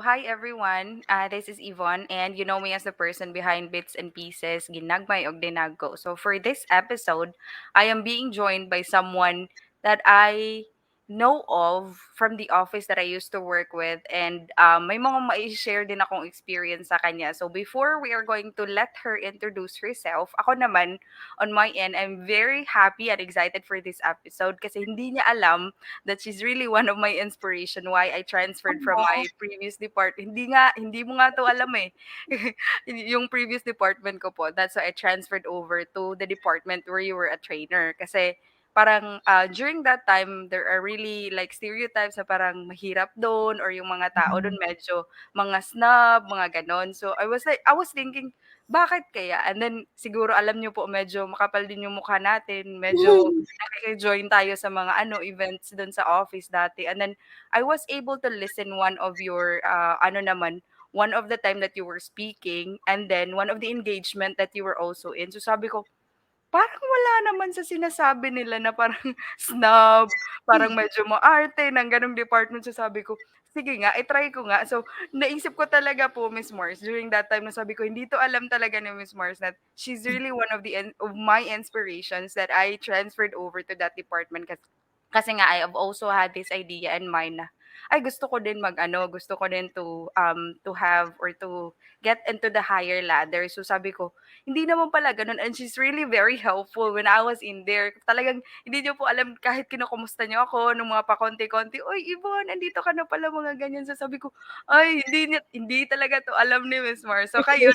hi everyone. This is Yvonne, and you know me as the person behind Bits and Pieces, Ginagmay og Dinaggo. So for this episode, I am being joined by someone that I know of from the office that I used to work with, and may mga mai-share din akong experience sa kanya. So before we are going to let her introduce herself, ako naman, on my end, I'm very happy and excited for this episode kasi hindi niya alam that she's really one of my inspiration why I transferred from my previous department. Hindi mo nga 'to alam, eh. Yung previous department ko po, that's why I transferred over to the department where you were a trainer. Kasi parang, during that time, there are really like stereotypes na parang mahirap dun or yung mga tao dun Mhm. medyo mga snob, mga gano'n. So, I was thinking, bakit kaya? And then siguro alam niyo po medyo makapal din yung mukha natin, medyo nakiki-join tayo sa mga ano, events dun sa office dati. And then I was able to listen one of your, ano naman, one of the time that you were speaking and then one of the engagement that you were also in. So sabi ko, parang wala naman sa sinasabi nila na parang snob, parang medyo maarte ng gano'ng department. So sabi ko, sige nga, i-try ko nga. So naisip ko talaga po, Miss Mars, during that time na sabi ko, hindi to alam talaga ni Miss Mars that she's really one of of my inspirations that I transferred over to that department kasi nga I have also had this idea in mind na, ay gusto ko din mag-ano, gusto ko din to have or to get into the higher ladder. So sabi ko, hindi naman pala gano'n and she's really very helpful when I was in there. Talagang hindi niyo po alam kahit kinukumusta niyo ako nung mga pakonti-konti, "Uy, Yvonne, andito ka na pala," mga ganyan. So sabi ko, ay hindi talaga 'to alam ni Miss Mars. So kayo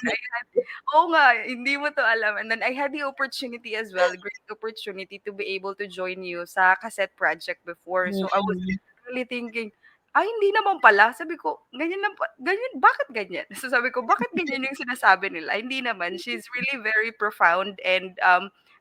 oo nga, hindi mo 'to alam and then I had the opportunity as well, great opportunity to be able to join you sa cassette project before. So I was Mm. really thinking, "Ay hindi naman pala." Sabi ko, "Ganyan lang ganyan bakit ganyan?" So sabi ko, "Bakit ganyan yung sinasabi nila?" Hindi naman, she's really very profound and,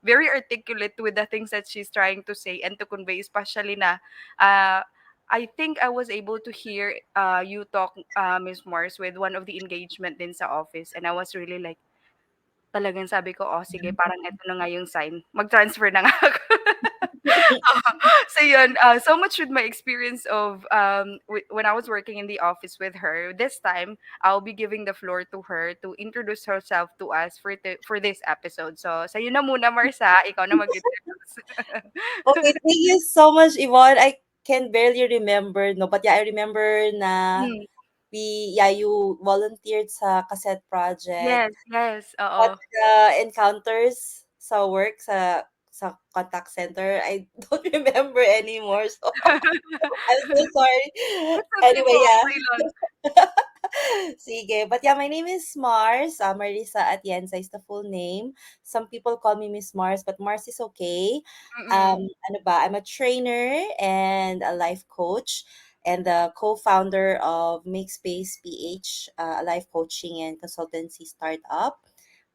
very articulate with the things that she's trying to say and to convey, especially na, I think I was able to hear, you talk, Miss Mars, with one of the engagement din sa office and I was really like, talagang sabi ko, "Oh, sige parang eto na nga yung sign, mag-transfer na nga ako." Oo. So yun, so much with my experience of, when I was working in the office with her. This time, I'll be giving the floor to her to introduce herself to us for this episode. So, sa'yo na muna Marsa, ikaw na mag-introduce. Okay, thank you so much, Yvonne. I can barely remember, no, but yeah, I remember na Hmm, you volunteered sa cassette project yes, yes, at oo. the encounters sa work sa contact center. I don't remember anymore, so I'm so sorry. It's okay Anyway, po, yeah. okey lang. Sige. But yeah, my name is Mars. Marisa Atienza is the full name. Some people call me Miss Mars, but Mars is okay. Mm, Ano ba? I'm a trainer and a life coach and the co-founder of Make Space PH, a life coaching and consultancy startup.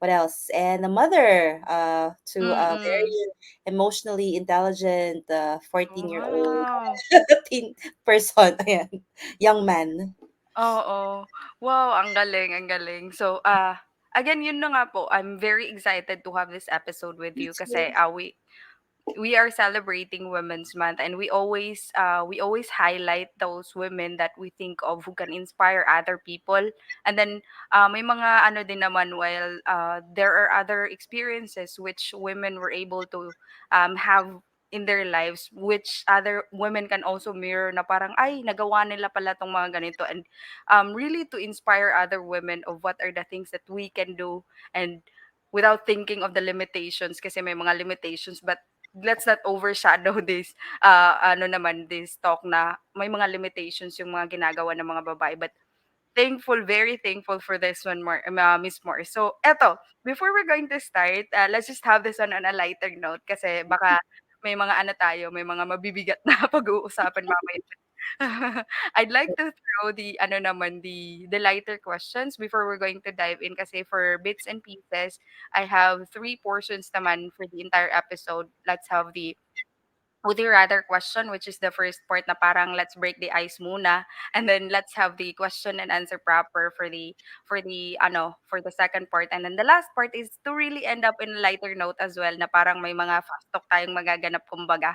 What else? And a mother to a mm. very emotionally intelligent 14-year-old Wow. teen person. Ayan. Young man. Oo. Wow, ang galing, ang galing. So, again, yun na nga po, I'm very excited to have this episode with Me you kasi, too. we are celebrating Women's Month and we always highlight those women that we think of who can inspire other people. And then may mga ano din naman while there are other experiences which women were able to have in their lives which other women can also mirror na parang ay nagawa nila pala tong mga ganito and really to inspire other women of what are the things that we can do and without thinking of the limitations kasi may mga limitations but let's not overshadow this this talk na may mga limitations yung mga ginagawa ng mga babae but very thankful for this one Miss Moore. So eto, before we're going to start, let's just have this on a lighter note kasi baka may mga ano tayo, may mga mabibigat na pag-uusapan mamaya. I'd like to throw the ano naman, the lighter questions before we're going to dive in kasi for bits and pieces, I have three portions naman for the entire episode. Let's have the would you rather question, which is the first part na parang let's break the ice muna, and then let's have the question and answer proper for the second part, and then the last part is to really end up in a lighter note as well na parang may mga fast talk tayong magaganap kumbaga.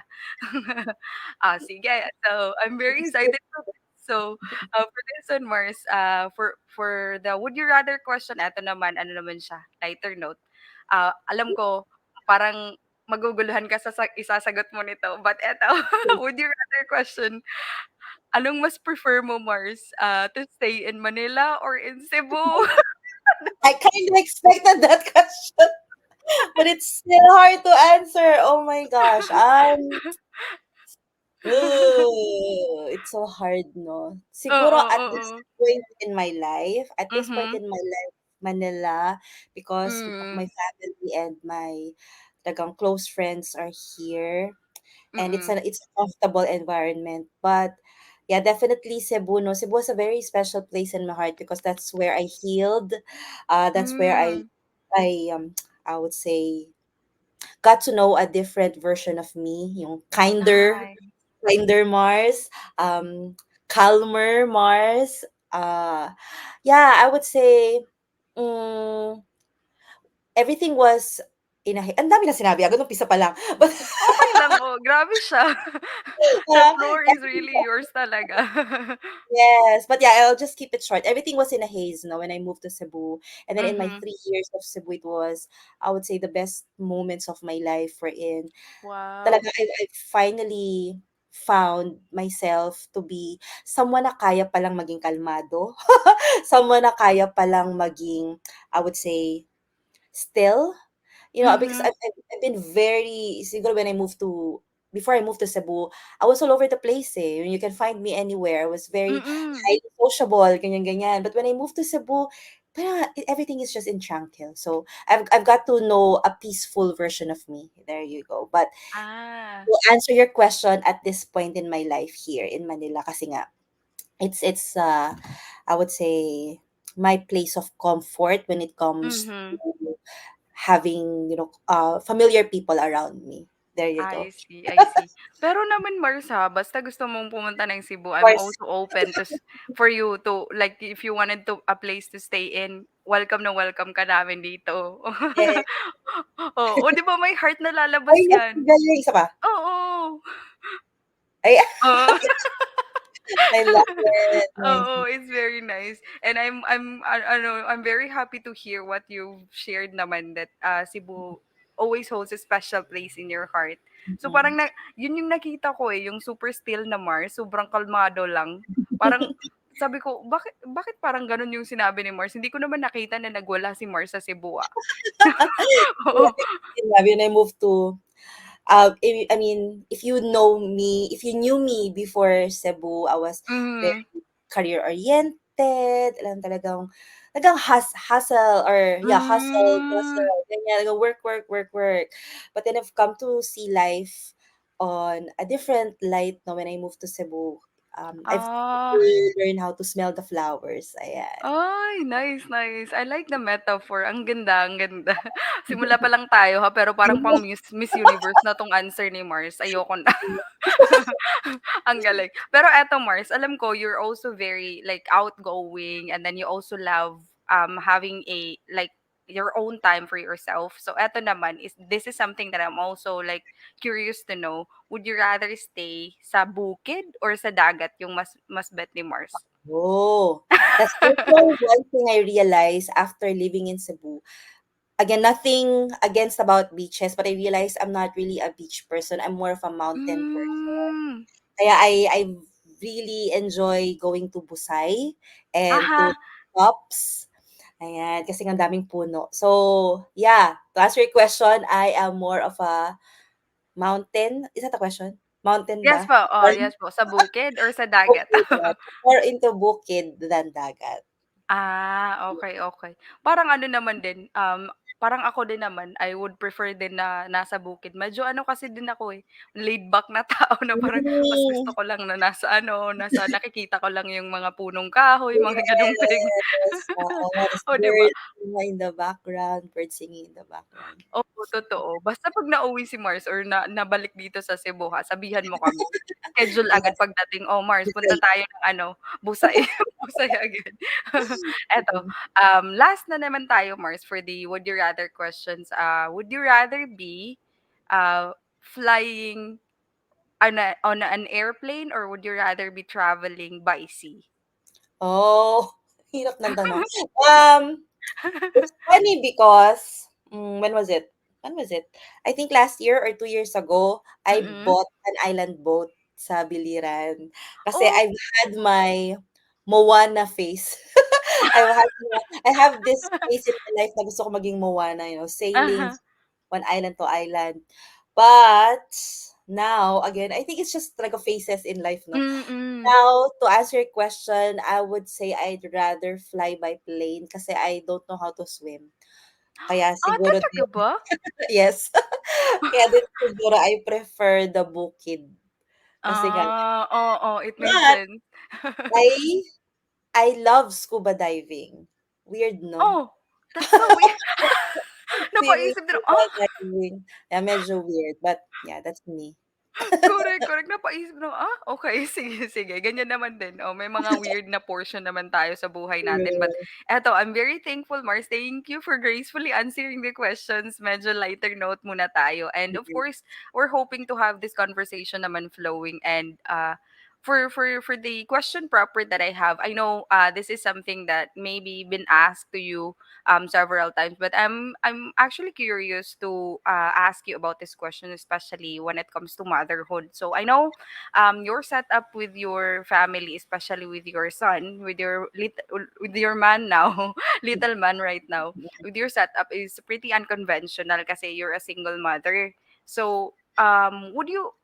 Sige. So I'm very excited for this. So, for this one, Mars, for the would you rather question, eto naman, ano naman siya, lighter note. Alam ko, parang maguguluhan ka sa isasagot mo nito, but eto, would you rather question, anong mas prefer mo, Mars, to stay in Manila or in Cebu? I kind of expected that question, but it's still hard to answer. Oh my gosh. It's so hard, no? Siguro Oo, at this oo. point in my life, at this point Mhm. in my life, Manila, because of my Mm. family and my talagang close friends are here, and Mm. it's a comfortable environment. But yeah, definitely Cebu. No, Cebu is a very special place in my heart because that's where I healed. That's where Hmm. I I would say got to know a different version of me, yung Nice. kinder Mars, um, calmer Mars. Uh, yeah, I would say mm, everything was ang dami na sinabi agad umpisa pa lang. But Okey lang, oh, grabe siya. The floor is really yours talaga. yes, but yeah, I'll just keep it short. Everything was in a haze, no, when I moved to Cebu. And then in my Mhm. 3 years of Cebu, it was, I would say, the best moments of my life were in. Wow. Talaga, I finally found myself to be someone na kaya palang maging kalmado. Someone na kaya palang maging, I would say, still. Because Mhm. I've been very siguro when I moved to before I moved to Cebu, I was all over the place, eh. You can find me anywhere. I was very Mm. highly sociable, ganyan-ganyan. But when I moved to Cebu, parang everything is just in tranquil. So I've got to know a peaceful version of me. There you go. But Ah. to answer your question at this point in my life here in Manila, kasi nga, it's I would say my place of comfort when it comes Mhm. to having, familiar people around me. There you I go. see, I see. Pero naman Mars, ha, basta gusto mong pumunta ng Cebu, Of I'm course, also open to for you to like if you wanted to a place to stay in, welcome na welcome ka namin dito. yes. Oo, 'di ba may heart na Ay, lalabas yes, 'yan? galing. Isa pa? Oo. Ay, Oo. I love it. Nice. Oo, it's very nice. And I'm very happy to hear what you've shared naman that Cebu always holds a special place in your heart. So Mhm. parang yun yung nakita ko eh, yung super still na Mars, sobrang kalmado lang. Parang sabi ko, bakit parang ganun yung sinabi ni Mars? Hindi ko naman nakita na nagwala si Mars sa Cebu. Ah. Oo. When I moved to I mean, if you knew me before Cebu, I was Mhm. very career-oriented, alam talagang hustle or yeah, hustle, Hmm. bustle, ganyan, talagang work, work, work, work. But then I've come to see life on a different light no, when I moved to Cebu. I've Ah. learned how to smell the flowers, ayan. Ay, nice, nice. I like the metaphor. Ang ganda, ang ganda. Simula pa lang tayo ha, pero parang pang Miss Universe na 'tong answer ni Mars. Ayoko na. Ang galing. Pero eto Mars, alam ko you're also very like outgoing and then you also love having a like your own time for yourself. So eto naman is this is something that I'm also like curious to know. Would you rather stay sa bukid or sa dagat yung mas bet ni Mars? Oh, that's also one thing I realized after living in Cebu. Again, nothing against about beaches, but I realized I'm not really a beach person. I'm more of a mountain person. Hmm. Kaya I really enjoy going to Busay and to Aha. Tops. Ayan, kasi ang daming puno. So, yeah, to answer your question, I am more of a mountain. Is that a question? Mountain Yes ba? po, oh, yes po. Sa bukid or sa dagat? Bukid. More into bukid than dagat. Okay, okay. Parang ano naman din, parang ako din naman, I would prefer din na nasa bukid. Medyo ano kasi din ako, eh, laid back na tao na parang mas gusto Mm. ko lang na nasa nakikita ko lang yung mga punong kahoy, mga gano'ng thing. Yes, oo, tas Oh, 'di ba? birds in the background, birds singing in the background. Oo, totoo. Basta 'pag nauwi si Mars or nabalik dito sa Cebu ha, sabihan mo kami. Schedule agad Yes, pagdating, "Oh, Mars punta Busay. tayo ng ano, Busay." Busay agad. Eto, last na naman tayo Mars for the would you rather questions. Would you rather be, flying on an airplane, or would you rather be traveling by sea? Oh, hirap ng tanong. Um, it's funny because, when was it? When was it? I think last year or 2 years ago, I Mm. bought an island boat sa Biliran. Kasi Oh. I've had my Moana face. I have this phase in my life na gusto ko maging Moana, sailing Uh-huh. one island to island. But now, again, I think it's just like a phases in life, no? Mm. Now, to answer your question, I would say I'd rather fly by plane kasi I don't know how to swim. Kaya Ah, siguro talaga din, ba? yes. Kaya din siguro I prefer the bukid. Kasi nga, Ah, oo, it makes but sense. I I love scuba diving. Weird, no? Oh, that's so weird. Serious Napaisip din ako, scuba diving. Yeah, medyo weird, but yeah, that's me. correct, correct. Napaisip na, okay, sige, sige. Ganyan naman din. Oh, may mga weird na portion naman tayo sa buhay natin. But True. eto, I'm very thankful, Mars. Thank you for gracefully answering the questions. Medyo lighter note muna tayo. And of course, we're hoping to have this conversation naman flowing. And for the question proper that I have, I know this is something that maybe been asked to you several times, but I'm actually curious to ask you about this question, especially when it comes to motherhood. So I know your setup with your family, especially with your son, with your man now, little man right now, with your setup is pretty unconventional kasi you're a single mother. So would you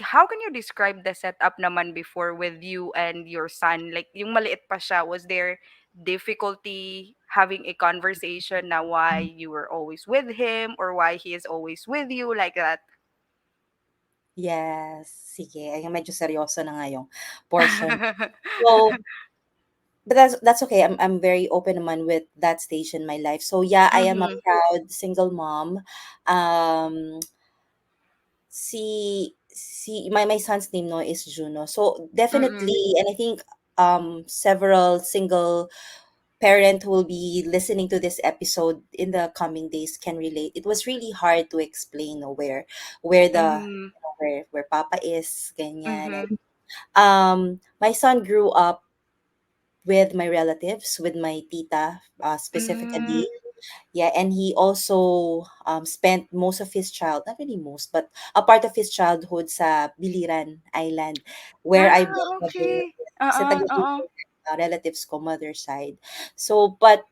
how can you describe the setup naman before with you and your son? Like, yung maliit pa siya, was there difficulty having a conversation na why you were always with him or why he is always with you, like that? Yes, sige. Ay, medyo seryoso na nga yung portion. So, but that's okay. I'm very open naman with that stage in my life. So yeah, I am a Mhm. proud single mom. Um, my son's name no is Juno. So Mm. definitely, and I think several single parent who will be listening to this episode in the coming days can relate. It was really hard to explain, where the Mhm. where Papa is, ganyan. And Mhm. my son grew up with my relatives, with my tita, Mm. specifically. Yeah, and he also spent most of his not really most, but a part of his childhood sa Biliran Island, where I Ah, brought my okay. kasi Oo, taga oo. relatives ko, mother side. So, but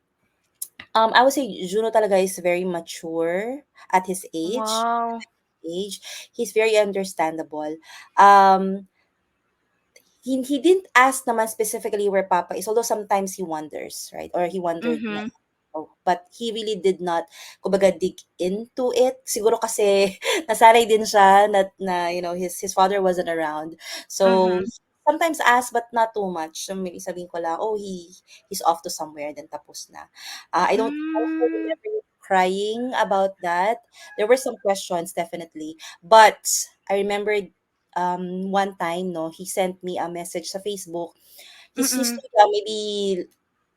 I would say Juno talaga is very mature at his Wow. age. He's very understandable. Um, he didn't ask naman specifically where Papa is, although sometimes he wonders, right? Or he wondered na, Mhm. oh, but he really did not, kumbaga, dig into it. Siguro kasi nasanay din siya na his father wasn't around. So, Mhm. sometimes ask, but not too much. So, maybe sabihin ko lang, oh, he's off to somewhere, then tapos na. I don't also Hmm. remember him crying about that. There were some questions, definitely. But, I remember one time, no, he sent me a message sa Facebook. He's Mm. too young, maybe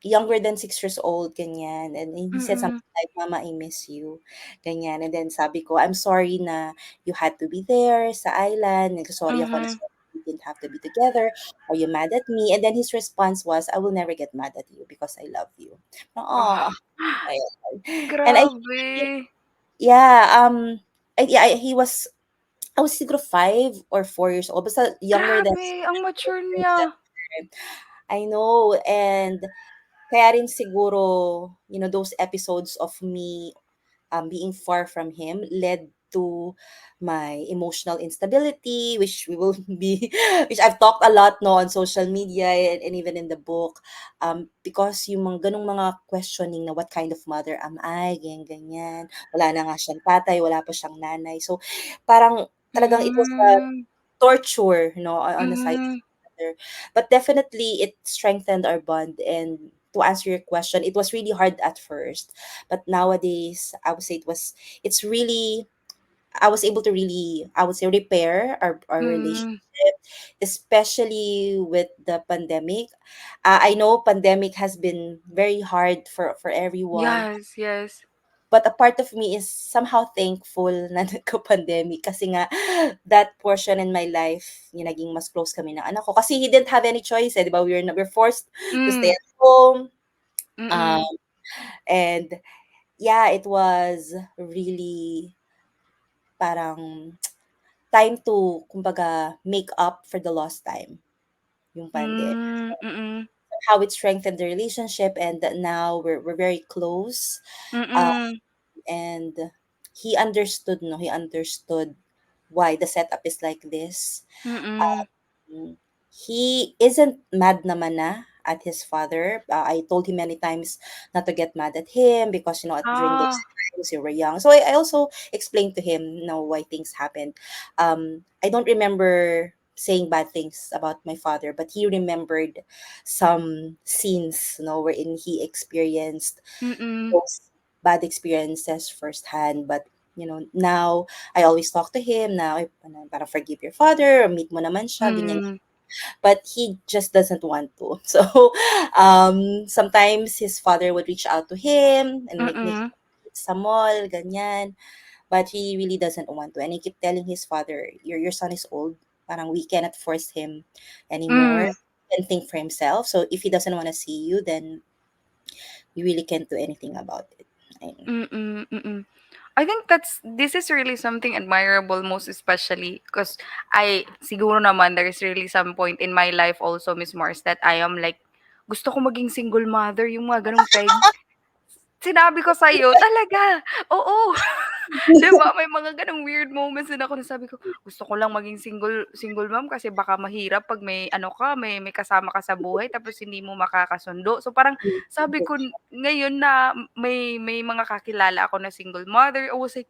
younger than 6 years old, ganyan. And he said Mm. something like, Mama, I miss you. Ganyan. And then sabi ko, I'm sorry na you had to be there sa island. Nagsorry ako na Mhm. sorry we didn't have to be together. Are you mad at me? And then his response was, I will never get mad at you because I love you. Oh, Ah, and I think, grabe. yeah, he was, I was siguro 5 or 4 years old. Basta younger than Grabe, ang mature niya. I know. And kaya rin siguro, those episodes of me being far from him led to my emotional instability, which we will be, which I've talked a lot no on social media, and even in the book, because yung mga ganong mga questioning na what kind of mother am I, ganyan, ganyan. Wala na nga siyang tatay, wala pa siyang nanay. So, parang talagang it was a Hmm. torture, on the side of Mhm. the mother. But definitely, it strengthened our bond. And to answer your question, it was really hard at first, but nowadays, I would say it's really, I was able to really, I would say, repair our Mhm. relationship, especially with the pandemic. I know pandemic has been very hard for everyone, Yes, yes. But a part of me is somehow thankful na nagka-pandemic kasi nga that portion in my life, yung naging mas close kami ng anak ko. Kasi he didn't have any choice, eh, 'di ba? We're forced to stay Hmm, at home. mm, Um, and yeah, it was really parang time to kumbaga make up for the lost time, yung pandemic. hmm, mm, How it strengthened the relationship and that now we're very close. Uh, mm, and he understood why the setup is like this. mm, Mm. He isn't mad naman na at his father. I told him many times not to get mad at him because during those ah, times we were young. So I also explained to him why things happened. I don't remember saying bad things about my father, but he remembered some scenes, wherein he experienced mm, those bad experiences firsthand. But now I always talk to him now. Para forgive your father, or meet mo naman siya, ganyan. hmm, But he just doesn't want to. So sometimes his father would reach out to him and make mm, sa mall, ganyan. But he really doesn't want to. And he keep telling his father, your son is old. Parang we cannot force him anymore. hmm, He can think for himself. So if he doesn't want to see you, then you really can't do anything about it. Ayun. mm. I think this is really something admirable, most especially because I siguro naman there is really some point in my life also, Miss Mars, that I am like gusto ko maging single mother, yung mga ganong peg. Sinabi ko sa'yo, talaga, oo. 'Di ba may mga gano'ng weird moments din ako na sabi ko, gusto ko lang maging single single mom kasi baka mahirap 'pag may ano ka, may kasama ka sa buhay tapos hindi mo makakasundo. So parang sabi ko ngayon na may mga kakilala ako na single mother, I was like,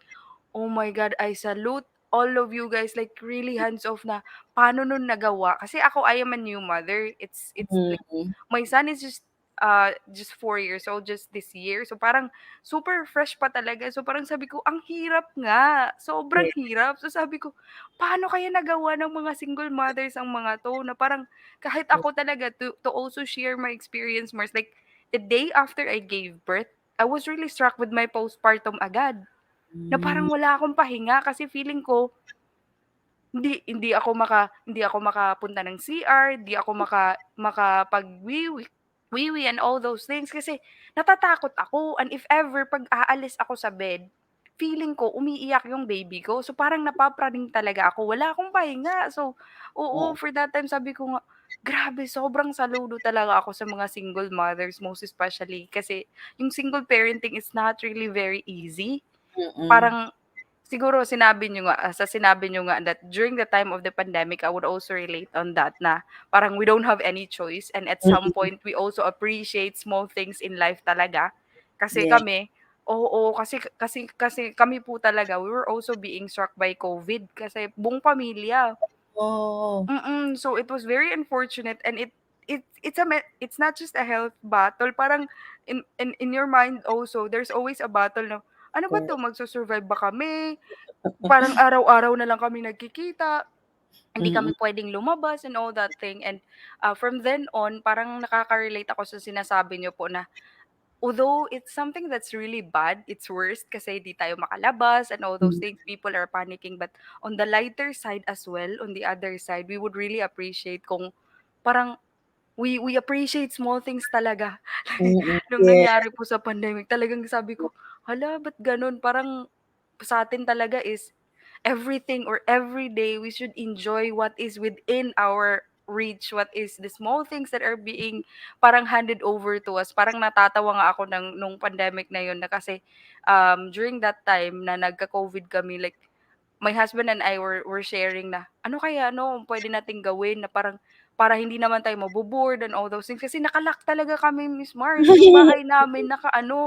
"Oh my God, I salute all of you guys, like really hands off na paano nun nagawa." Kasi ako, I am a new mother. It's like Mm, my son is just 4 years old just this year. So parang super fresh pa talaga. So parang sabi ko, ang hirap nga. Sobrang correct. hirap. So sabi ko, paano kaya nagawa ng mga single mothers ang mga 'to na parang kahit ako talaga to also share my experience more. Like the day after I gave birth, I was really struck with my postpartum agad. Na Hmm, parang wala akong pahinga kasi feeling ko hindi ako makapunta ng CR, hindi ako makapagwiwi and all those things kasi natatakot ako and if ever 'pag aalis ako sa bed, feeling ko umiiyak yung baby ko. So, parang napapraning talaga ako, wala akong pahinga. So, oo, oo. for that time sabi ko nga, grabe sobrang saludo talaga ako sa mga single mothers most especially kasi yung single parenting is not really very easy. Mm, Parang siguro sinabi niyo nga that during the time of the pandemic, I would also relate on that na parang we don't have any choice and at some mm, point we also appreciate small things in life talaga. Kasi yeah. kami oo, kasi kami po talaga, we were also being struck by COVID kasi buong pamilya. Oh, So it was very unfortunate and it's not just a health battle, parang in your mind also, there's always a battle na, "Ano ba 'to, correct. magsu-survive ba kami?" Parang araw-araw na lang kami nagkikita, hindi Mm, kami puwedeng lumabas and all that thing and, from then on parang nakaka-relate ako sa sinasabi niyo po na although it's something that's really bad, it's worst kasi di tayo makalabas and all those mm, things, people are panicking, but on the lighter side as well, on the other side, we would really appreciate kung parang we appreciate small things talaga. mm, Nung yeah. nangyari po sa pandemic talagang sabi ko, "Hala, ba't gano'n?" Parang sa'tin talaga is everything or every day we should enjoy what is within our reach, what is the small things that are being parang handed over to us. Parang natatawa nga ako nung pandemic na yun na kasi, during that time na nagka-COVID kami, like my husband and I were sharing na, ano kaya puwede nating gawin na parang para hindi naman tayo and all those things. Kasi talaga kami, Miss Mars, yung bahay namin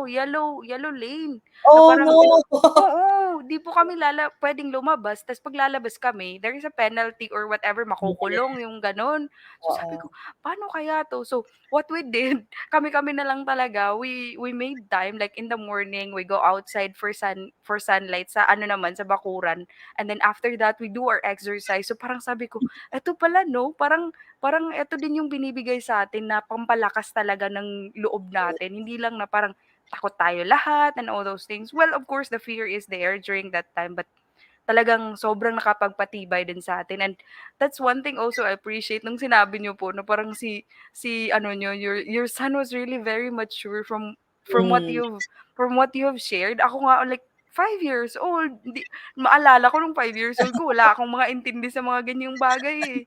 yellow yellow lane na Oh, parang no. oo, 'di po kami puwedeng lumabas ta's 'pag lalabas kami, there is a penalty or whatever, Yeah, makukulong, yung gano'n. So sabi oo. ko, "Paano kaya 'to?" So what we did, kami-kami na lang talaga, we made time, like in the morning, we go outside for sunlight sa ano naman, sa bakuran. And then after that, we do our exercise. So parang sabi ko, "Eto pala 'no, parang parang eto din yung binibigay sa'tin na pampalakas talaga ng loob natin, hindi lang na parang takot tayo lahat and all those things. Well, of course, the fear is there during that time, but talagang sobrang nakapagpatibay din sa atin, and that's one thing also I appreciate nung sinabi niyo po na parang si ano niyo, your son was really very mature from what Mm. you have shared. Ako nga like 5 years old, hindi maalala ko nung 5 years old ko wala akong mga intindi sa mga ganyang bagay, eh.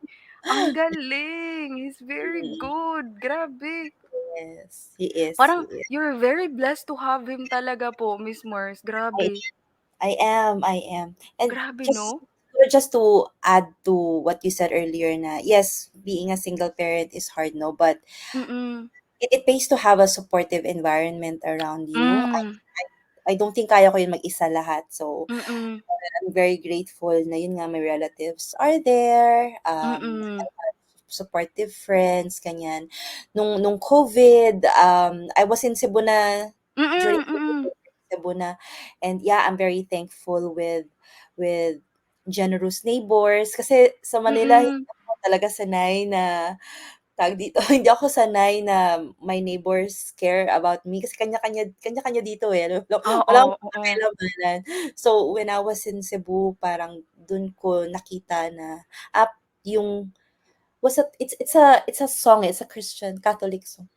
Ang galing, he's very Mm. good, grabe. Yes, he is, he Parang is. you're very blessed to have him talaga po, Miss Mars, I grabe. I am. And Grabe just 'no? just to add to what you said earlier na yes, being a single parent is hard, no, but Mm. it pays to have a supportive environment around you. Hmm, I don't think kaya ko yun mag-isa lahat. So, mm, I'm very grateful na yun nga my relatives are there. mm, Supportive friends, ganyan. Nung COVID, I was in Cebu na during mm, COVID, mm. Cebu na. And yeah, I'm very thankful with generous neighbors kasi sa Manila hindi Mm. ako talaga sanay na tawag dito, hindi ako sanay na my neighbors care about me kasi kanya-kanya dito, eh, ano, wala Oo, akong oo. pakialamanan. So, when I was in Cebu, parang dun ko nakita na, yung it's a song, it's a Christian Catholic song.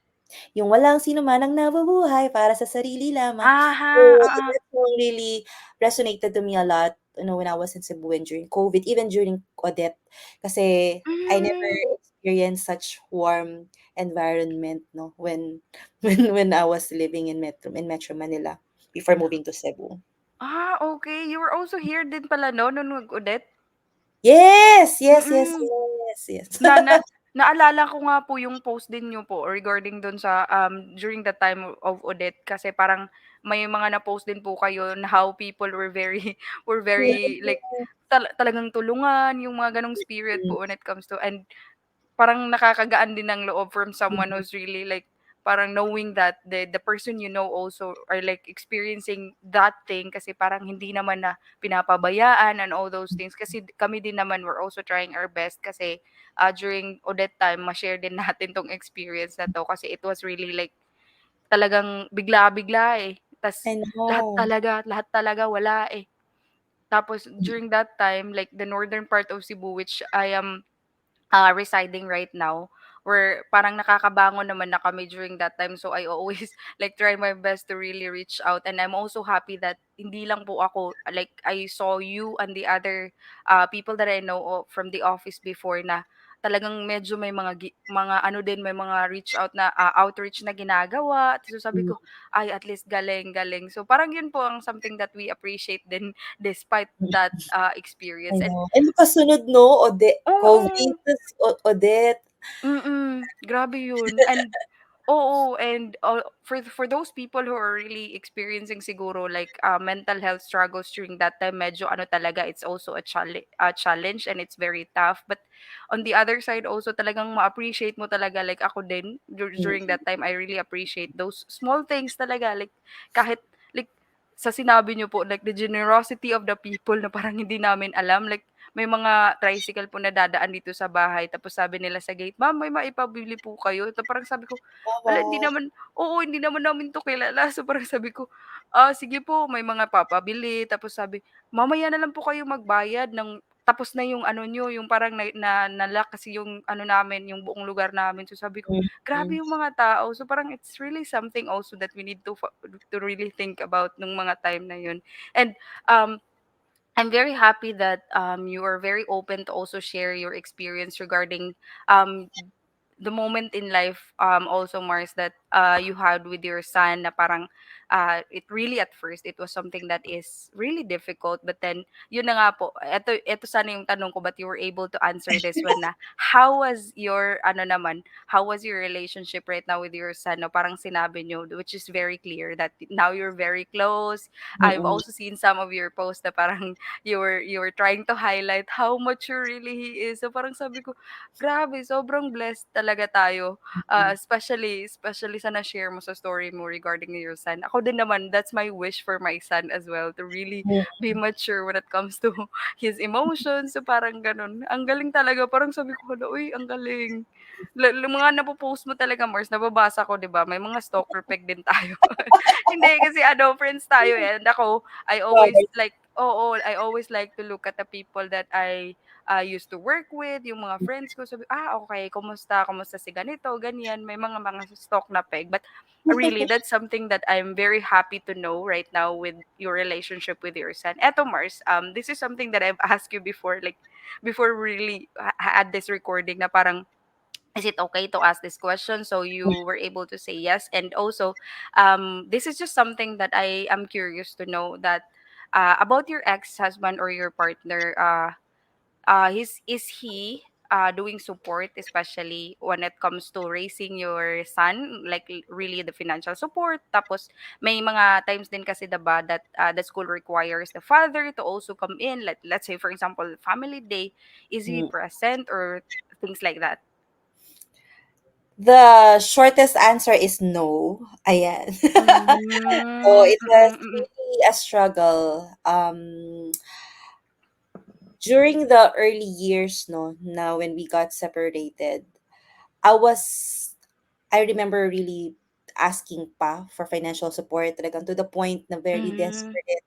Yung walang sino man ang nabubuhay para sa sarili lamang. Aha, So, oo. that song really resonated to me a lot, when I was in Cebu and during COVID, even during Odette. Kasi I never Hmm. experienced such warm environment, no, when I was living in Metro Manila before moving to Cebu. Okay. You were also here din pala 'no, nung nag-Odette? Yes! Yes, yes, Mm. yes, yes. Na na naalala ko nga po yung post din niyo po regarding dun sa, during the time of Odette kasi parang may mga na-post din po kayo na how people were very were very like talagang tulungan, yung mga ganong spirit Mm, po when it comes to, and parang nakakagaan din ng loob from someone mm, who's really like parang knowing that the person you know also are like experiencing that thing, kasi parang hindi naman na pinapabayaan and all those things, kasi kami din naman we're also trying our best kasi during Odette time ma-share din natin tong experience na to kasi it was really like talagang bigla-bigla, eh, tas I know. lahat talaga wala, eh. Tapos Mm, during that time like the northern part of Cebu, which I am residing right now, where parang nakakabangon naman na kami during that time. So I always like try my best to really reach out. And I'm also happy that hindi lang po ako, like I saw you and the other people that I know from the office before na talagang medyo may mga mga ano din, may mga reach out na outreach na ginagawa. So sabi mm, ko, ay at least galing galing. So parang yun po ang something that we appreciate din despite that mm. I experience. And know. And makasunod 'no, COVID oo. tas Odette. Grabe yun, and oo, and, for those people who are really experiencing siguro like, mental health struggles during that time, medyo ano talaga, it's also a challenge and it's very tough. But on the other side also talagang ma-appreciate mo talaga, like ako din during Mm, that time, I really appreciate those small things talaga, like kahit like sa sinabi niyo po, like the generosity of the people na parang hindi namin alam, like may mga tricycle po na dadaan dito sa bahay tapos sabi nila sa gate, "Ma'am, may maipabili po kayo?" Parang sabi ko, "Hala, hindi wawa. naman." Oo, hindi naman namin 'to kilala. So parang sabi ko, sige po, may mga papabili." Tapos sabi, "Mamaya na lang po kayo magbayad ng tapos na yung ano niyo, yung parang na-lock kasi yung ano namin, yung buong lugar namin." So sabi ko, Mm, grabe mm, yung mga tao. So parang it's really something also that we need to really think about nung mga time na yun. And, um I'm very happy that you are very open to also share your experience regarding um the moment in life, also Mars, that you had with your son na parang it really at first it was something that is really difficult, but then yun na nga po, eto sana yung tanong ko but you were able to answer this one na how was your ano naman, how was your relationship right now with your son, no? Parang sinabi nyo, which is very clear that now you're very close. I've mm, also seen some of your posts na parang you were trying to highlight how mature really he is. So parang sabi ko, grabe sobrang blessed talaga tayo, mm. especially sa na-share mo sa story mo regarding your son. Ako din naman, that's my wish for my son as well, to really be mature when it comes to his emotions. So parang ganun. Ang galing talaga. Parang sabi ko, hala, uy, ang galing. Mga napopost mo talaga, Mars, nababasa ko, di ba? May mga stalker peg din tayo. Hindi, kasi ano, friends tayo eh. And ako, I always like to look at the people that I used to work with, yung mga friends ko. Sabi, okay, kumusta? Kumusta si ganito, ganyan. May mga stalk na peg. But really, that's something that I'm very happy to know right now with your relationship with your son. Eto, Mars, this is something that I've asked you before, like, before we really had this recording na parang, is it okay to ask this question? So you were able to say yes. And also, this is just something that I am curious to know that about your ex-husband or your partner. Is he doing support, especially when it comes to raising your son, like really the financial support? Tapos may mga times din kasi diba that the school requires the father to also come in. Like, let's say for example, family day, is he Mm. present or things like that? The shortest answer is no. Ayan. So Mm, it was mm, mm, really a struggle. During the early years, no, now when we got separated, I was, I remember really asking pa for financial support talagang to the point na very mm, desperate,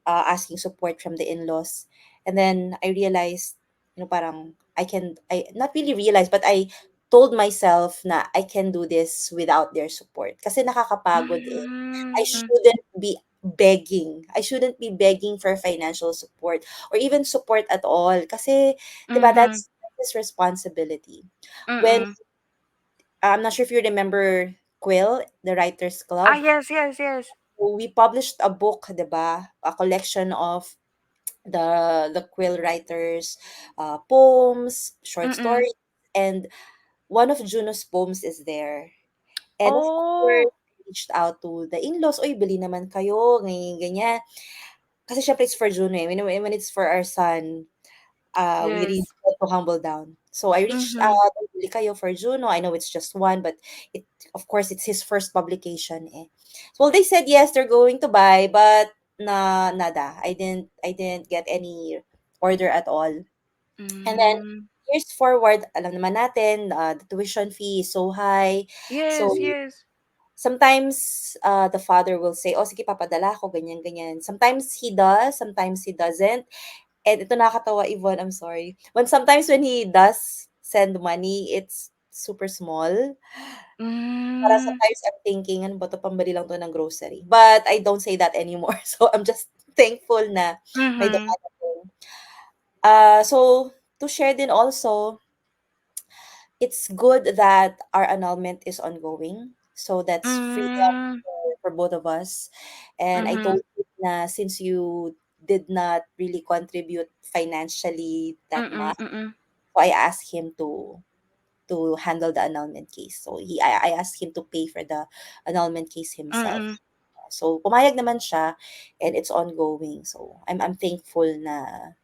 asking support from the in-laws. And then I realized, parang I not really realized, but I told myself na I can do this without their support. Kasi nakakapagod eh. I mm, mm, shouldn't be begging. I shouldn't be begging for financial support or even support at all. Kasi, di ba, mhm, that's his responsibility. When, mm. I'm not sure if you remember Quill, the Writers Club. Yes, yes, yes. So we published a book, 'di ba? A collection of the quill writers, poems, short Mm. stories, and one of Juno's poems is there. And of Oh, course, I reached out to the in-laws, "Uy, bili naman kayo," ganyan, ganyan. Kasi syempre it's for Juno eh. When it's for our son, we really yes. want to humble down. So I reached Mhm. out, "Bili kayo for Juno." I know it's just one, but it of course it's his first publication eh. So well, they said yes, they're going to buy, but nada. I didn't get any order at all. And then Hmm. years forward, alam naman natin, the tuition fee is so high. So Yes, yes. sometimes the father will say, "Oh, sige papadala ko ganyan ganyan." Sometimes he does, sometimes he doesn't. And ito nakakatawa, Yvonne, I'm sorry. Sometimes when he does send money, it's super small. Para Hmm. sometimes I'm thinking, ano ba 'to, pambili lang 'to ng grocery. But I don't say that anymore. So I'm just thankful na may Mhm. dumadating. So to share din also, it's good that our annulment is ongoing. So that's freedom Hmm. for both of us. And I Mhm. told him na since you did not really contribute financially that Mm, much, mm. so I asked him to handle the annulment case. So I asked him to pay for the annulment case himself. Mm, So pumayag naman siya and it's ongoing. So I'm thankful na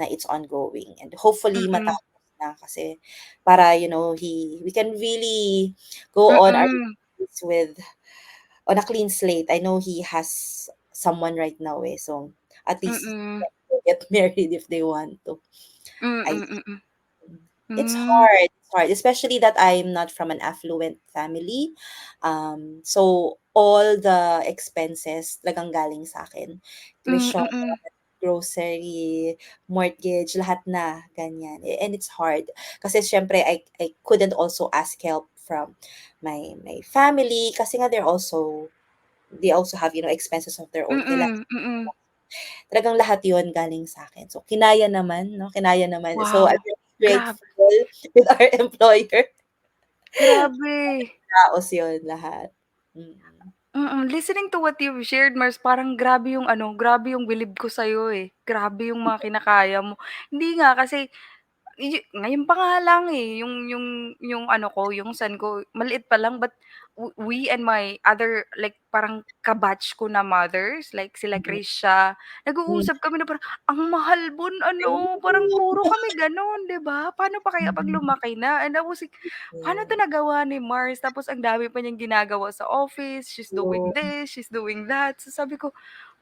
it's ongoing and hopefully mm. matapos na kasi para we can really go on our Mm, lives with on a clean slate. I know he has someone right now eh. So at least mm. they can get married if they want to. Mm, I mm. It's Hmm. hard. It's hard, especially that I'm not from an affluent family. So all the expenses talagang galing sa akin. Mm, Tuition, mm. grocery, mortgage, lahat na, ganyan. And it's hard. Kasi syempre, I couldn't also ask help from my family kasi nga they also have, expenses of their own. Kailangan Mm, mm. talagang lahat yon galing sa akin. So, kinaya naman, 'no, kinaya naman. So, I'm Wow, really grabe, grateful with our employer. grabe. Raos yon lahat. Mm. Listening to what you've shared, Mars, parang grabe yung ano, grabe yung bilib ko sa'yo, eh. Grabe yung mga kinakaya mo. Hindi nga kasi ngayon pa nga lang, eh, yung ano ko, yung son ko maliit pa lang but we and my other like parang kabatch ko na mothers, like sila Mhm. Krisha, Mm. nag-uusap kami na parang, "Ang mahal bun ano." Parang puro kami gano'n, 'di ba? Paano pa kaya 'pag lumaki na? And I was like, "Paano 'to Yes. nagawa ni Mars?" Tapos ang dami pa niyang ginagawa sa office, she's doing Oo. this, she's doing that. So sabi ko,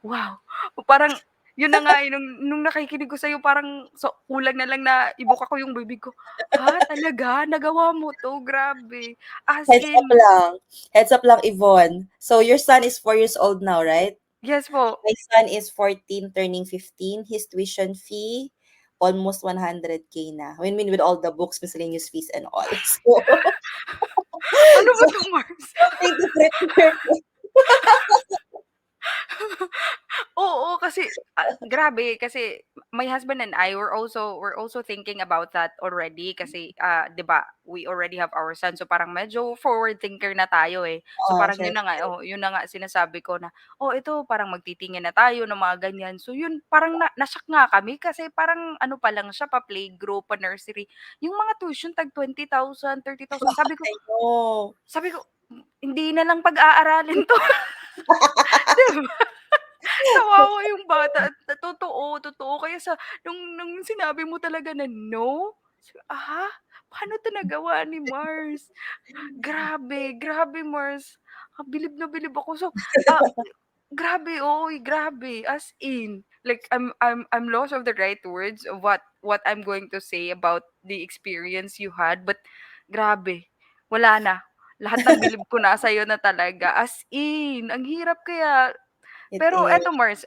"Wow." Parang yun na nga, eh, nung nakikinig ko sa'yo parang kulang na lang na ibuka ko yung bibig ko, "Ha, talaga? Nagawa mo 'to? Grabe." As Heads up in lang. Heads up lang, Yvonne. So your son is 4 years old now, right? yes po. My son is 14, turning 15. His tuition fee almost 100K na. I mean, with all the books, miscellaneous fees and all. So, Ano ba so 'to, Mars? something to prepare for. Oo, kasi, grabe kasi my husband and I were also thinking about that already kasi, 'di ba, we already have our son so parang medyo forward thinker na tayo, eh. So Oo, parang syempre. yun na nga sinasabi ko na, "Oh, ito parang magtitingin na tayo ng mga ganyan." So yun parang na-shock nga kami kasi parang ano pa lang siya, pa-playgroup, pa-nursery. Yung mga tuition tag 20,000, 30,000 I know. sabi ko, Hindi na lang pag-aaralin 'to." 'Di ba? Kawawa yung bata at totoo, totoo. Kaya nung sinabi mo talaga na no, paano 'to nagawa ni Mars? Grabe, grabe Mars. Bilib na bilib ako. So, ah, grabe, oo, grabe, as in. Like, I'm lost of the right words of what I'm going to say about the experience you had, but grabe, wala na. Lahat ng bilib ko nasa iyo na talaga, as in. Ang hirap kaya. It Pero is. eto Mars,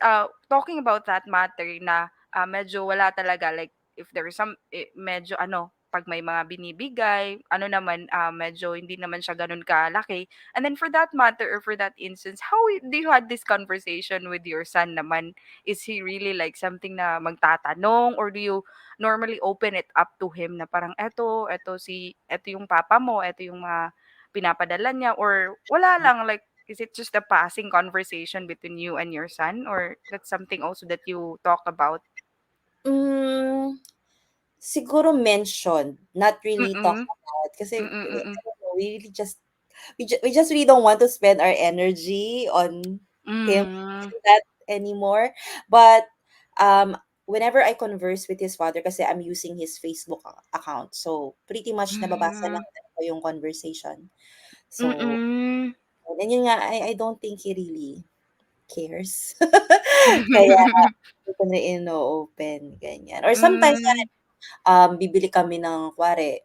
talking about that matter na, medyo wala talaga like if there is medyo ano, 'pag may mga binibigay, ano naman, medyo hindi naman siya gano'n kalaki. And then for that matter or for that instance, how do you had this conversation with your son naman? Is he really like something na magtatanong or do you normally open it up to him na parang eto yung papa mo, eto yung mga pinapadala niya or wala lang like is it just a passing conversation between you and your son, or that's something also that you talk about? Hmm, siguro mentioned, not really talk Mm, about kasi mm, I mm. don't know, we just really don't want to spend our energy on him Hmm, that anymore. But whenever I converse with his father, kasi I'm using his Facebook account, so pretty much nababasa hmm, lang ko yung conversation. So, mm. and yun nga, I don't think he really cares. Kaya hindi ko na ino-open, ganyan. Or sometimes Hmm, bibili kami ng kunwari,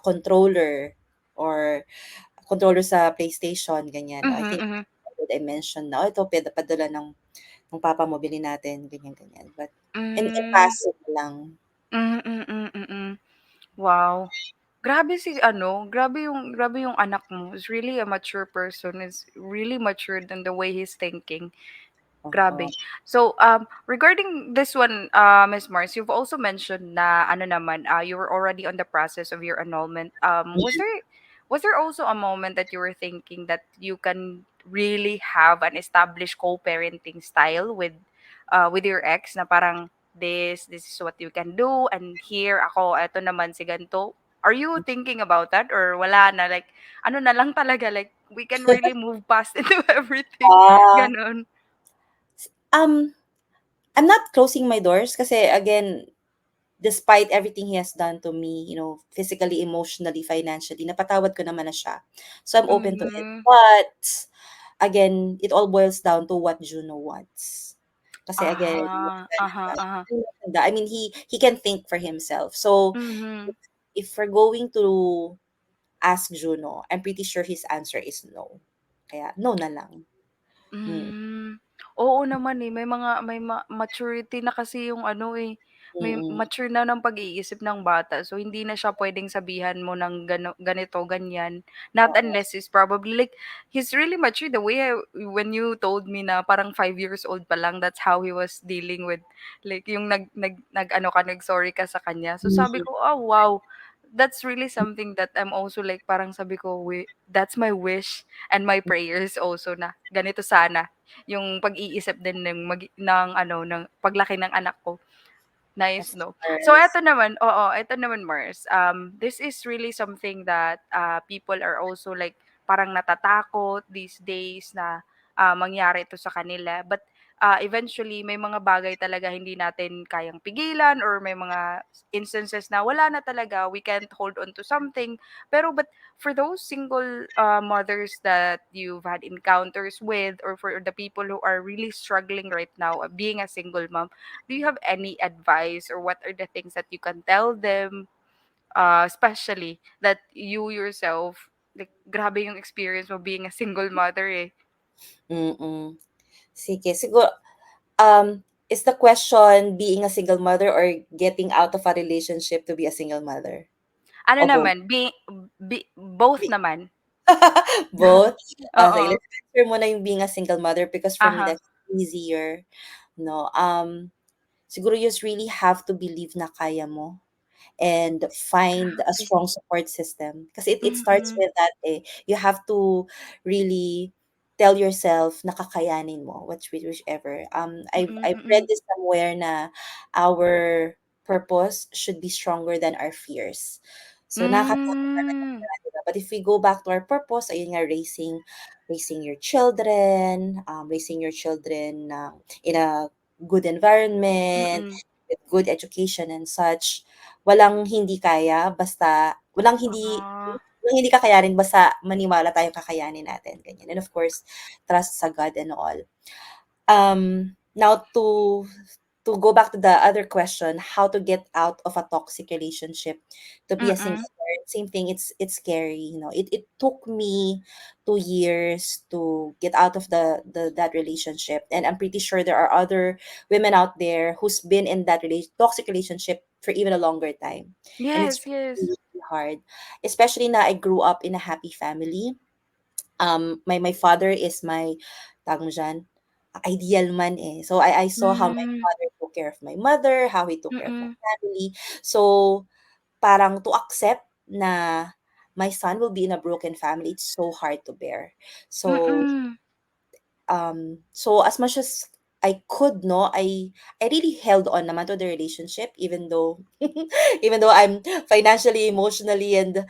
controller or controller sa PlayStation, ganyan. I mhm, think mhm, I mentioned na, "Oh, ito padala ng papa mo, bilhin natin," ganyan, ganyan. But and hmm, passive lang. mm, mm, mm. Wow. Grabe yung anak mo. Is really a mature person. Is really matured in the way he's thinking. Oo. Grabe. So, regarding this one, Miss Mars, you've also mentioned na ano naman, you were already on the process of your annulment. Was there also a moment that you were thinking that you can really have an established co-parenting style with your ex na parang this is what you can do and here ako eto naman si ganto. Are you thinking about that or wala na like ano na lang talaga like we can really move past into everything Ah, ganon? um, I'm not closing my doors kasi again, despite everything he has done to me, physically, emotionally, financially, napatawad ko naman na siya. So I'm open to it. Mhm. But again, it all boils down to what Juno wants. Kasi again, Aha, aha. I mean, he can think for himself. So Mhm. if we're going to ask Juno, I'm pretty sure his answer is no. Kaya no na lang. Mm. Hmm. Oo naman, eh, may maturity na kasi yung ano, eh, may Mm. mature na ng pag-iisip ng bata. So, hindi na siya puwedeng sabihan mo ng ganito, ganyan. Not Oo. unless he's probably like, he's really mature the way when you told me na parang 5 years old pa lang, that's how he was dealing with like yung nag-ano ka, nag-sorry ka sa kanya. So, sabi Mhm. ko, "Oh, wow." That's really something that I'm also like parang sabi ko, that's my wish and my prayers also na ganito sana yung pag-iisip din ng ano, ng paglaki ng anak ko. Of Nice 'no. So course. eto naman Mars, this is really something that, people are also like parang natatakot these days na mangyari ito sa kanila. But eventually may mga bagay talaga hindi natin kayang pigilan, or may mga instances na wala na talaga, we can't hold on to something. Pero but for those single mothers that you've had encounters with, or for the people who are really struggling right now being a single mom, do you have any advice, or what are the things that you can tell them, especially that you yourself, like, grabe yung experience mo being a single mother eh. Mm. Sige, siguro, is the question being a single mother or getting out of a relationship to be a single mother? Ano O both? naman, both Be naman. both? Sige, Oo. let's answer muna yung being a single mother because for me Aha. that's easier, no? Siguro you just really have to believe na kaya mo and find a Grabe. strong support system. Because it starts Mhm. with that eh. You have to really tell yourself na kakayanin mo, whichever. Mm, I've read mm. this somewhere na our purpose should be stronger than our fears. So nakakatakot talaga Hmm. siya, di ba? But if we go back to our purpose, ayun nga, raising your children, in a good environment, Mm. with good education and such. Ah. Walang hindi kakayanin basta maniwala tayong kakayanin natin, ganyan. And of course, trust sa God and all. Now to go back to the other question, how to get out of a toxic relationship to be a Mm. single parent, same thing, it's scary, you know. It took me 2 years to get out of the that relationship, and I'm pretty sure there are other women out there who's been in that toxic relationship for even a longer time, and it's Yes, yes. really hard, especially na I grew up in a happy family. My father is my tawag mo diyan, ideal man, eh. So I saw how my Hmm. father took care of my mother, how he took care of my Mm. family. So, parang to accept na my son will be in a broken family, it's so hard to bear. So, Mm. so as much as I could, no, I really held on naman to the relationship, even though even though I'm financially, emotionally, and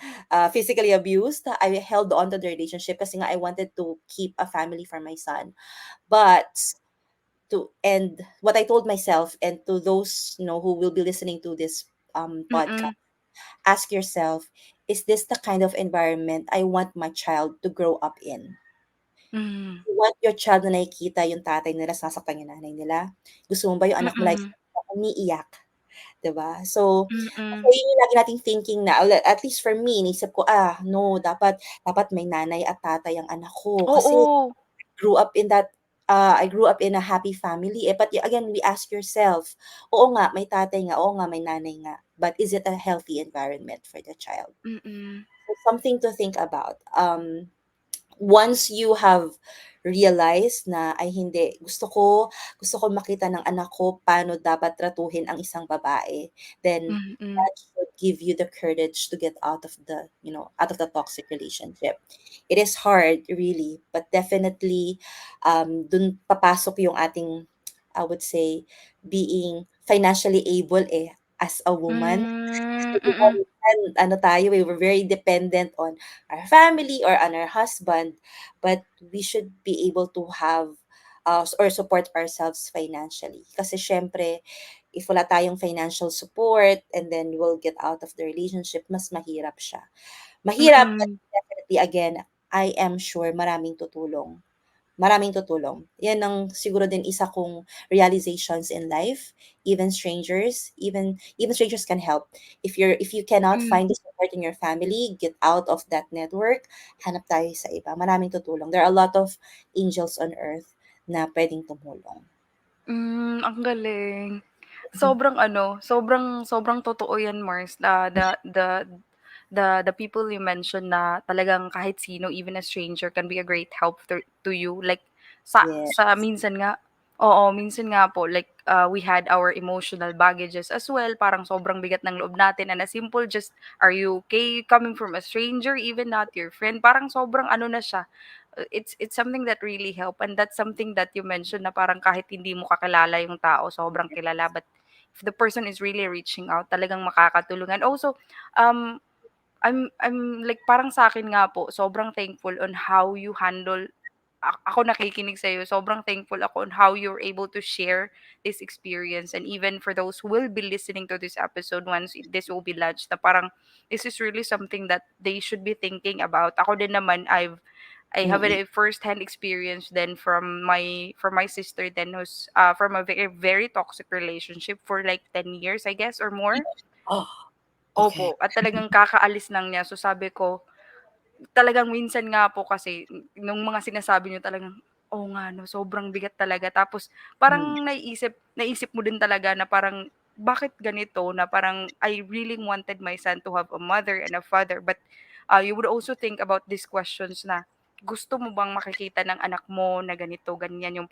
physically abused. I held on to the relationship kasi nga I wanted to keep a family for my son. But and what I told myself, and to those, who will be listening to this Mm. podcast, ask yourself, is this the kind of environment I want my child to grow up in? Hmm. You want your child na nakikita yung tatay nila sasaktan yung nanay nila? Gusto mo ba yung anak mo lagi Mm. umiiyak, 'di ba? So, kasi Mm. yun yung lagi nating thinking na, at least for me, iniisip ko, no, dapat dapat may nanay at tatay ang anak ko kasi Oo. grew up in that I grew up in a happy family, eh. But again, we ask yourself, oo nga, may tatay nga, oo nga, may nanay nga, but is it a healthy environment for the child? Mm. So, something to think about. Once you have realized na, "Ay hindi, gusto ko makita ng anak ko paano dapat tratuhin ang isang babae," then Mm. that should give you the courage to get out of the toxic relationship. It is hard, really, but definitely, dun papasok yung ating, I would say, being financially able, eh, as a woman. Hmm. Kasi 'di ba Mm. minsan ano tayo, eh, we're very dependent on our family or on our husband, but we should be able to have, or support ourselves financially. Kasi siyempre, if wala tayong financial support and then we'll get out of the relationship, mas mahirap siya. Mahirap, but Mm. definitely again, I am sure maraming tutulong. Maraming tutulong. 'Yan ang siguro din isa kong realizations in life. Even strangers can help. If you cannot Mm. find the support in your family, get out of that network, hanap tayo sa iba. Maraming tutulong. There are a lot of angels on earth na puwedeng tumulong. Ang galing. Sobrang ano, sobrang sobrang totoo 'yan, Mars. The people you mentioned na talagang kahit sino, even a stranger, can be a great help to you. Like sa Yes. minsan nga, oo, minsan nga po, like we had our emotional baggages as well. Parang sobrang bigat ng loob natin, and a simple just, "Are you okay?" coming from a stranger, even not your friend, parang sobrang ano na siya, it's something that really help, and that's something that you mentioned na parang kahit hindi mo kakilala yung tao, sobrang kilala, but if the person is really reaching out, talagang makakatulong. And also, um I'm like parang sa akin nga po sobrang thankful on how you handle ako nakikinig sa'yo, sobrang thankful ako on how you're able to share this experience, and even for those who will be listening to this episode once this will be launched, na parang this is really something that they should be thinking about. Ako din naman, I have Mm-mm. a first-hand experience then from my sister then who's from a very very toxic relationship for like 10 years I guess or more. Oh, okay. Opo, at talagang kakaalis lang niya. So sabi ko, talagang minsan nga po kasi nung mga sinasabi niyo talagang, oo nga 'no, sobrang bigat talaga. Tapos Mm, parang naisip mo din talaga na parang, bakit ganito na parang I really wanted my son to have a mother and a father, but, you would also think about these questions na, gusto mo bang makikita ng anak mo na ganito, ganyan yung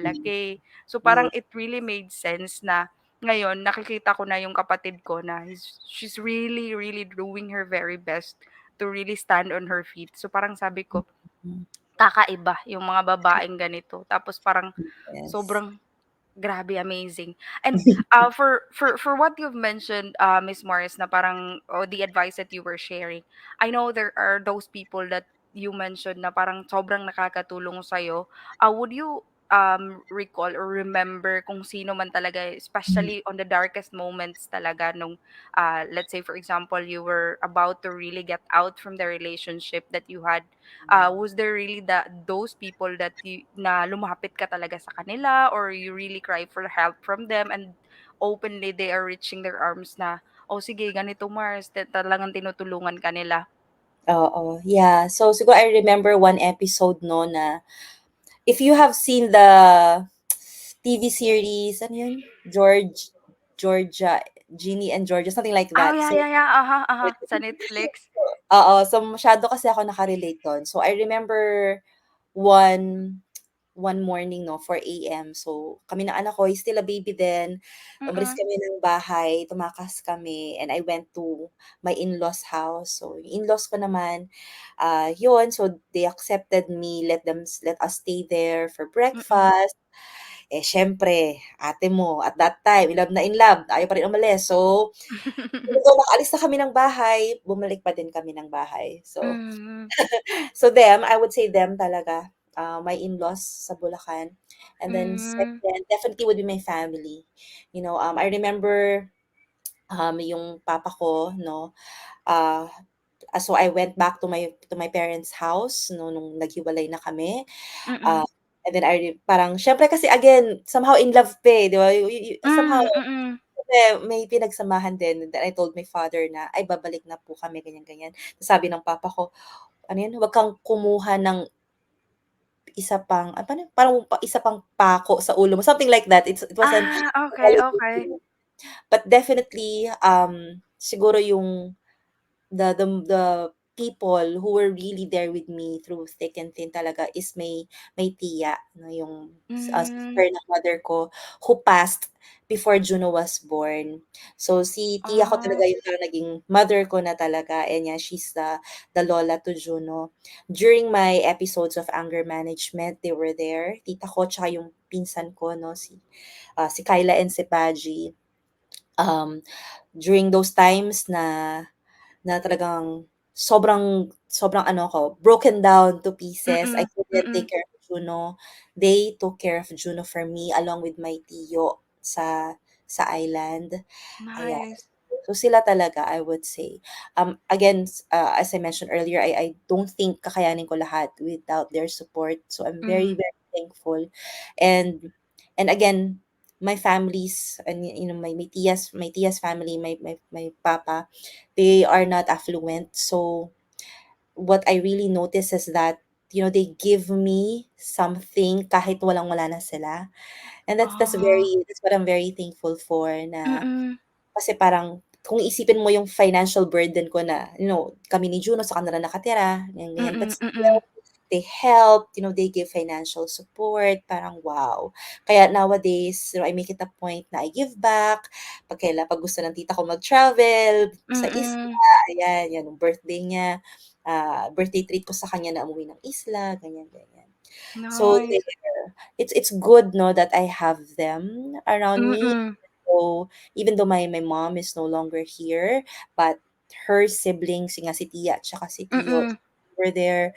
mm. pagpapalaki? So Yeah. parang it really made sense na ngayon nakikita ko na yung kapatid ko na she's really, really doing her very best to really stand on her feet. So parang sabi ko, Mm. kakaiba yung mga babaeng ganito. Tapos parang Yes. sobrang grabe, amazing. And, for what you've mentioned, Miss Morris, na parang the advice that you were sharing, I know there are those people that you mentioned na parang sobrang nakakatulong sa'yo. Would you recall or remember kung sino man talaga, Mm. especially on the darkest moments talaga nung, let's say for example, you were about to really get out from the relationship that you had. Was there really those people that na lumapit ka talaga sa kanila, or you really cry for help from them, and openly they are reaching their arms na, "Oh sige ganito Mars," talagang tinutulungan ka nila? Oo, yeah. So, siguro I remember one episode 'no, na if you have seen the TV series, ano yun? Georgia, Ginny and Georgia, something like Oh, that. yeah, So, yeah, yeah, sa Netflix. oo, so masyado kasi ako naka-relate dun. So, I remember one one morning 'no, 4 AM. So, kami ng anak ko, he's still a baby then. Umalis Mm, kami ng bahay, tumakas kami, and I went to my in-laws house. So, yung in-laws ko naman, yun, so they accepted me, let us stay there for mm. breakfast. Eh, siyempre ate mo at that time in love, ayaw pa rin umalis. So, even though nakaalis na kami ng bahay, bumalik pa din kami ng bahay. So, Hmm, them, I would say them talaga, my in-laws sa Bulacan. And then hmm, second, definitely would be my family. I remember, yung papa ko 'no, ah, so I went back to my parents' house 'no, nung naghiwalay na kami. Ah, mm. and then parang siyempre kasi again, somehow in love pa, eh, 'di ba? Somehow Hmm, mm. kasi may pinagsamahan din. And then I told my father na, "Ay babalik na po kami," ganyan, ganyan. Sabi ng papa ko, ano yun, "Wag kang kumuha ng isa pang paano parang isa pang pako sa ulo mo," something like that. It was an Ah, okay, okay. but definitely, siguro yung the people who were really there with me through thick and thin talaga is may tiya 'no, yung, Hmm, sister ng mother ko who passed before Juno was born. So, si tiya ko oh, talaga yung parang naging mother ko na talaga, and yeah, she's the lola to Juno. During my episodes of anger management, they were there. Tita ko tsaka yung pinsan ko 'no, si Kyla and si Paji. During those times na talagang sobrang sobrang ano ko, broken down to pieces. I mm, couldn't take mm. care of Juno. They took care of Juno for me along with my tiyo sa island. Ayan. Nice. So sila talaga, I would say. Again, as I mentioned earlier, I don't think kakayanin ko lahat without their support. So I'm very, Mhm. very thankful. And and again, my families and my tiya's family, my papa, they are not affluent. So what I really notice is that, they give me something kahit walang-wala na sila. And Ah, that's what I'm very thankful for na mm, kasi parang kung isipin mo yung financial burden ko na, kami ni Juno sa kanila nakatira, ganyan, ganyan. But mm, still, mm. they help, they give financial support, parang wow. Kaya nowadays, I make it a point na I give back, pag gusto ng tita ko mag-travel sa isla, Mm, ayan, yan, yung birthday niya, birthday treat ko sa kanya na umuwi ng isla, ganyan, ganyan. So nice. there, it's good, no, that I have them around me. Mm, So even though my mom is no longer here, but her siblings, yung nga si Tia at saka si Tio, Mm. were there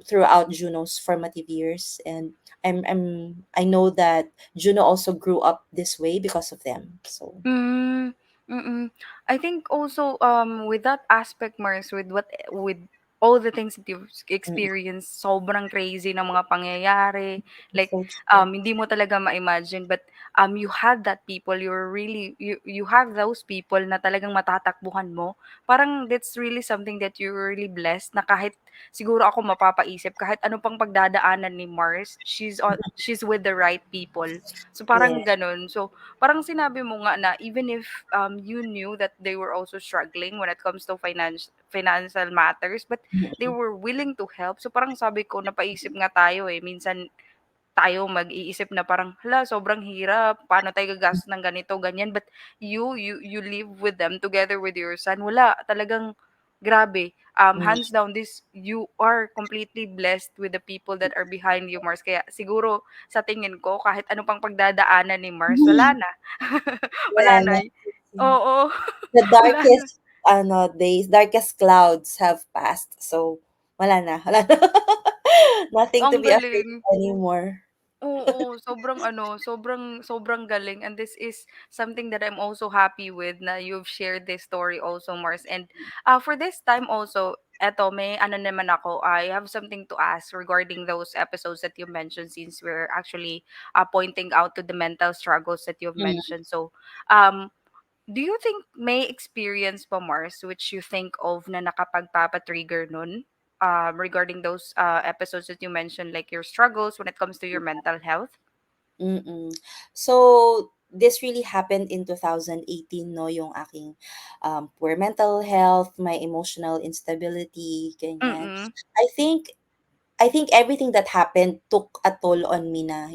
throughout Juno's formative years, and I know that Juno also grew up this way because of them. So Mm, mm. I think also with that aspect, Mars, with all the things that you've mm, experienced, sobrang crazy ng mga pangyayari. Like so true. hindi mo talaga ma-imagine, but you had that people, you're really you have those people na talagang matatakbuhan mo. Parang that's really something that you're really blessed na kahit siguro ako mapapaisip kahit ano pang pagdadaanan ni Mars, she's with the right people. So Yeah. parang ganun. So parang sinabi mo nga na even if you knew that they were also struggling when it comes to financial matters, but they Mm, were willing to help. So parang sabi ko, napaisip nga tayo eh, minsan tayo mag-iisip na parang, hala, sobrang hirap, paano tayo gagastos ng ganito, ganyan. But you live with them together with your son. Wala, talagang grabe. mm, Hands down, this, you are completely blessed with the people that are behind you, Mars. Kaya siguro, sa tingin ko, kahit ano pang pagdadaanan ni Mars, wala mm. na. Wala Yeah, na. nothing. Oo. The Wala na. darkest days, darkest clouds have passed. So wala na, wala na. Nothing to Ang be afraid galing. of anymore. Oo, sobrang ano, sobrang sobrang galing, and this is something that I'm also happy with na you've shared this story also, Mars. And for this time also, eto may ano naman ako, I have something to ask regarding those episodes that you mentioned, since we're actually pointing out to the mental struggles that you've Mm, mentioned. So, um do you think may experience pa, Mars, which you think of na nakapagpapa-trigger nun? Regarding those episodes that you mentioned, like your struggles when it comes to your mental health? mm. So this really happened in 2018, no, yung aking poor mental health, my emotional instability, ganyan. Mm. I think I think everything that happened took a toll on me na,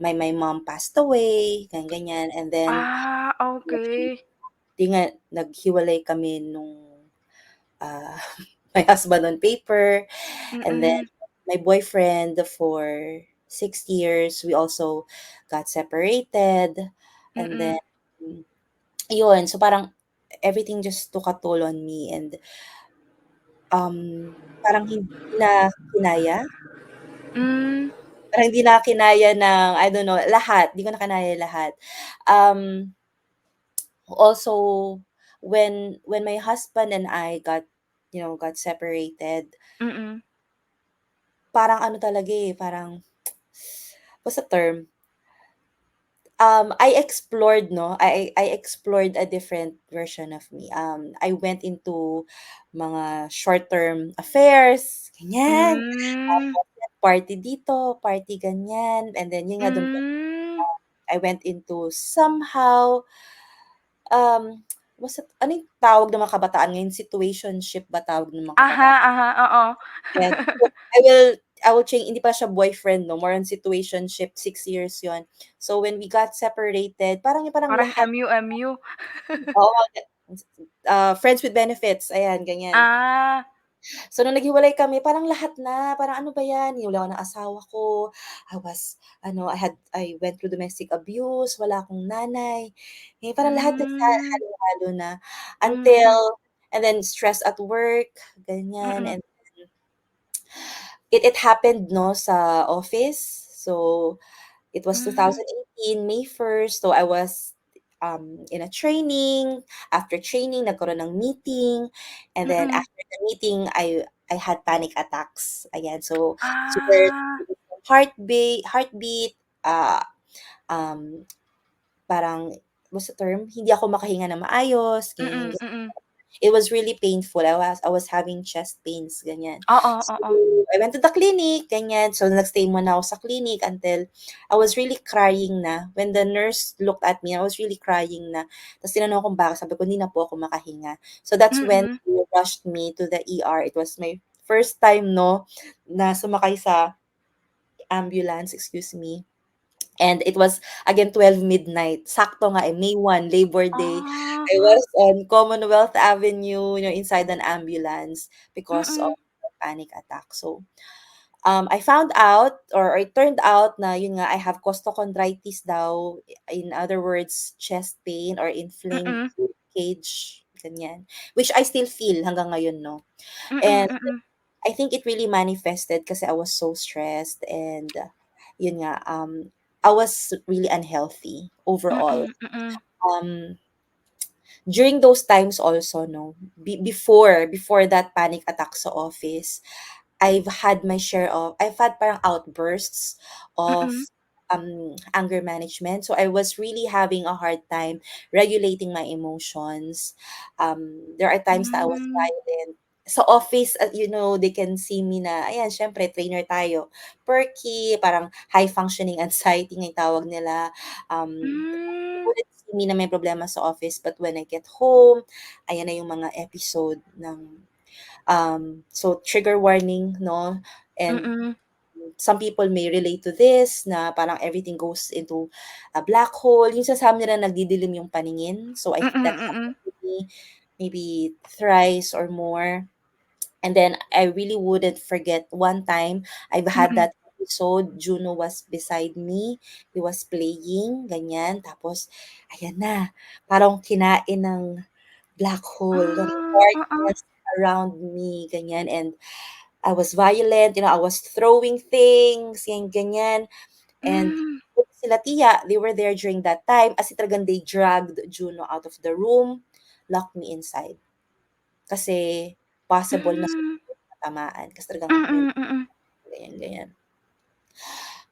my mom passed away, ganyan, ganyan. And then Ah, okay. 'di nga naghiwalay kami nung, ah, my husband on paper, and then Mm. my boyfriend for 6 years, we also got separated. And then Mm. yun, so parang everything just took a toll on me, and, parang hindi na kinaya, Hmm. parang hindi na kinaya ng I don't know, lahat, 'di ko na kinaya lahat. Um, Also, when my husband and I got separated, Mm. parang ano talaga, eh, parang what's the term? I explored 'no, I explored a different version of me. I went into mga short-term affairs, ganyan. Hmm. Party dito, party ganyan, and then yun nga dun Hmm. I went into somehow, what's that, ano yung tawag ng mga kabataan ngayon, situationship ba tawag ng mga Aha, kabataan? aha, oo. Yes. So, I will change, hindi pa siya boyfriend 'no, more on situationship, 6 years yon. So, when we got separated, parang Parang lahat, MU. oo, friends with benefits, ayan, ganyan. Ah. So, nung naghiwalay kami, parang lahat na, parang ano ba 'yan, hiniwalay ako ng asawa ko, I went through domestic abuse, wala akong nanay, parang lahat Hmm. halo-halo na, Mm. and then stress at work, ganyan, Mm. and it happened 'no, sa office. So, it was Hmm. 2018, May 1st. So, I was, in a training. After training, nagkaroon ng meeting, and then Mm. after the meeting, I had panic attacks, ayan. So, super Ah. heartbeat, ah, um, parang what's the term? Hindi ako makahinga ng maayos, ganyan. Mm. Mm. It was really painful. I was having chest pains, ganyan. Oo, So, oo. I went to the clinic, ganyan. So, nagstay muna ako sa clinic until I was really crying na. When the nurse looked at me, I was really crying na. Tapos tinanong ko kung bakit. Sabi ko, hindi na po ako makahinga. So, that's when Mm. they rushed me to the ER. It was my first time, no, na sumakay sa ambulance, excuse me. And it was again 12 midnight. Sakto nga, May 1, Labor Day. Ah. I was on Commonwealth Avenue, inside an ambulance because of Mm. panic attack. So, I found out, or it turned out na yun nga, I have costochondritis daw. In other words, chest pain or inflamed Mm. rib cage. ganyan. Which I still feel hanggang ngayon, 'no. Mm, And mm. I think it really manifested kasi I was so stressed and, yun nga, I was really unhealthy overall. Mm, mm. Um, During those times also, 'no, before that panic attack sa office, I've had parang outbursts of, Mm. anger management. So I was really having a hard time regulating my emotions. There are times that I was Hmm. violent. Sa office, they can see me na, ayan, syempre trainer tayo, perky, parang high functioning anxiety nga yung tawag nila. They Hmm. wouldn't see me na may problema sa office, but when I get home, ayan na yung mga episode ng, so trigger warning, no? And Mm. some people may relate to this na parang everything goes into a black hole. Yung sasabi nila nagdidilim yung paningin. So I Mm, think that mm. happened to me maybe thrice or more. And then I really wouldn't forget one time I've had Mm. that episode. Juno was beside me. He was playing, ganyan. Tapos, ayan na, parang kinain ng black hole, ng Ah, oo. darkness around me, ganyan. And I was violent, I was throwing things, yan, ganyan. And Hmm. sila tiya, they were there during that time. As in talagang they dragged Juno out of the room, locked me inside. Kasi possible na Hmm. matamaan kasi talagang may Mm, mm. ganyan, ganyan.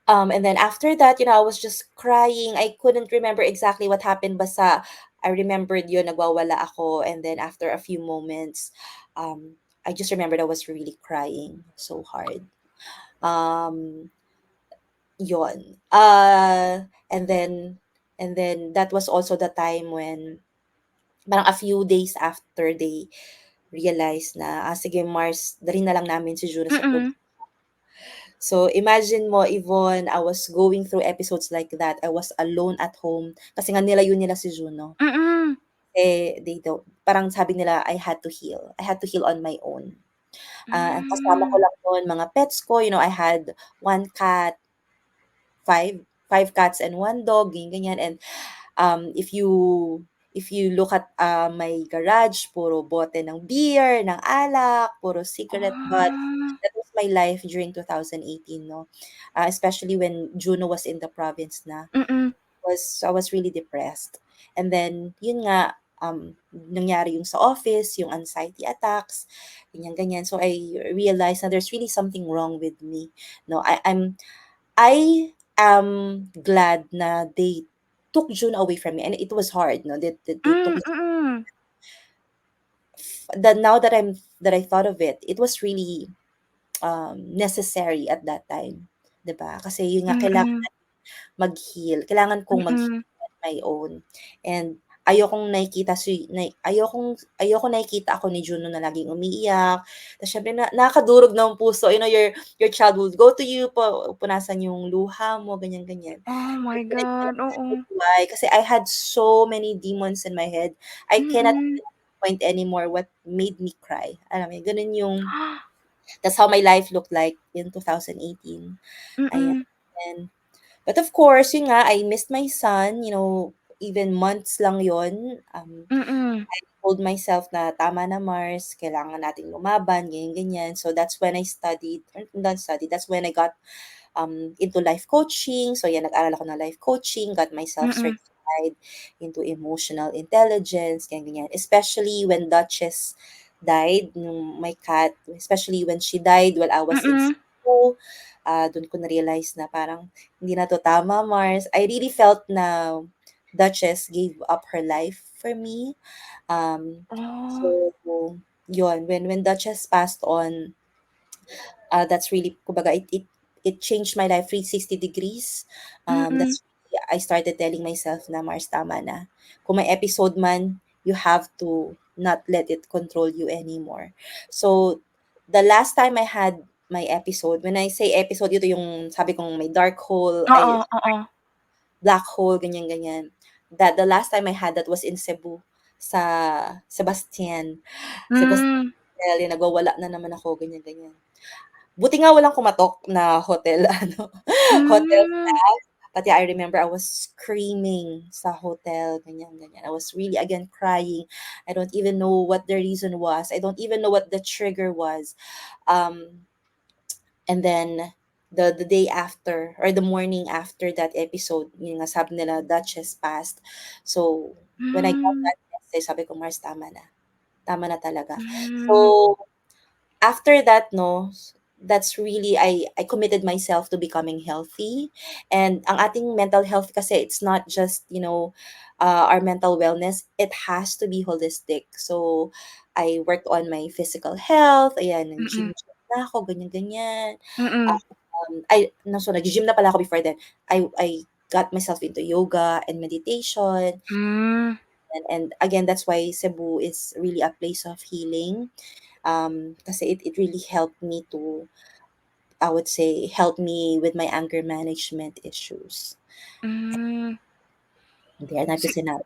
And then after that, I was just crying. I couldn't remember exactly what happened. Basta I remembered yun, nagwawala ako. And then after a few moments, I just remembered I was really crying so hard. Um, Yon. And then that was also the time when parang a few days after they realized na, sige Mars, dalhin na lang namin si Juna sa Mm. So, imagine mo, Yvonne, I was going through episodes like that. I was alone at home kasi nga nilayo nila si Juno. Mm. They don't, parang sabi nila, I had to heal. I had to heal on my own. Ang kasama ko Hmm. lang noon, mga pets ko, I had one cat, five cats and one dog, ganyan, ganyan. And if you look at my garage, puro bote ng beer, ng alak, puro cigarette butts. Ah. That was my life during 2018, no? Especially when Juno was in the province na. Mm. I was really depressed. And then, yun nga, nangyari yung sa office, yung anxiety attacks, ganyan, ganyan. So I realized na there's really something wrong with me. No, I am glad na they took June away from me, and it was hard, no, that they took Hmm, mm. that. Now that I thought of it, it was really necessary at that time, 'di ba? Kasi yun nga, kailangan Mm. mag-heal. Kailangan kong mag-heal Mm. on my own. And ayokong nakikita ako ni Juno na laging umiiyak. Tapos syempre nakakadurog ng puso. Your child will go to you, punasan yung luha mo, ganyan, ganyan. Oh my Pinagdala God, ko siya oo. buhay kasi I had so many demons in my head. I cannot Mm. point anymore what made me cry. Alam mo yun, ganun yung that's how my life looked like in 2018. Ayan. Mm. And, but of course, yun nga, I missed my son, even months lang yon. Mm. I told myself na tama na Mars, kailangan nating lumaban, ganyan, ganyan. So that's when I studied, or not studied, that's when I got into life coaching. So yeah, nag-aral ako ng life coaching, got myself Mm. certified into emotional intelligence, ganyan, ganyan. Especially when Duchess died, nung my cat, especially when she died while I was in Mm. school, doon ko na-realize na parang hindi na to tama, Mars. I really felt na Duchess gave up her life for me. Oh. So, yun, when Duchess passed on, that's really, kumbaga, it changed my life 360 degrees. Mm. That's I started telling myself na Mars, tama na. Kung may episode man, you have to not let it control you anymore. So, the last time I had my episode, when I say episode, ito yung sabi kong may dark hole, Oo, ay oo. black hole, ganyan, ganyan. That the last time I had that was in Cebu, sa Sebastian. Sebastian, Hmm. nagwawala na naman ako, ganyan, ganyan. Buti nga walang kumatok na hotel hotel Hmm. staff. But yeah, I remember I was screaming sa hotel, ganyan, ganyan. I was really, again, crying. I don't even know what the reason was. I don't even know what the trigger was. Um, and then the day after, or the morning after that episode, yung nga sabi nila, Duchess passed. So, when I got Hmm. that message, sabi ko, Mars, tama na. Tama na talaga. Hmm. So, after that, no, that's really, I committed myself to becoming healthy. And ang ating mental health kasi, it's not just, our mental wellness, it has to be holistic. So I worked on my physical health, ayan, Mm. nag-gym na ako, ganyan ganyan. Mm. I no, so nag-gym na pala ako before then. I got myself into yoga and meditation. Hmm. And again, that's why Cebu is really a place of healing. Kasi it really helped me to, I would say, help me with my anger management issues. Hmm. There, na ko Si sinabi.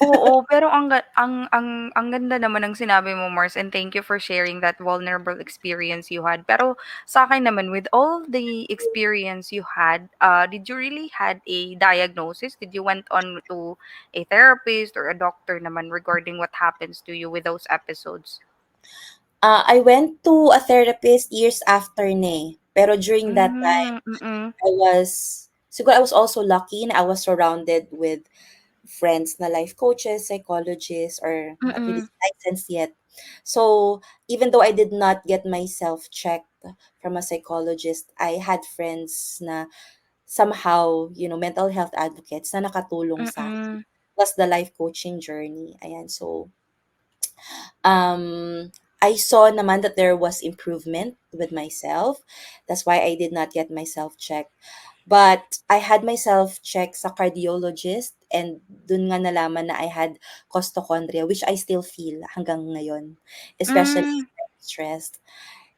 Oo, pero ang ganda naman ng sinabi mo, Mars, and thank you for sharing that vulnerable experience you had. Pero sa akin naman, with all the experience you had, did you really had a diagnosis? Did you went on to a therapist or a doctor naman regarding what happens to you with those episodes? I went to a therapist years after ne. Pero during that time, Hmm. Mm. siguro I was also lucky na I was surrounded with friends na life coaches, psychologists, or not really Mm. licensed yet. So even though I did not get myself checked from a psychologist, I had friends na somehow, mental health advocates na nakatulong sa akin. Mm. Plus the life coaching journey. Ayan, so I saw naman that there was improvement with myself. That's why I did not get myself checked. But I had myself checked sa cardiologist, and dun nga nalaman na I had costochondria, which I still feel hanggang ngayon, especially Hmm. when I'm stressed.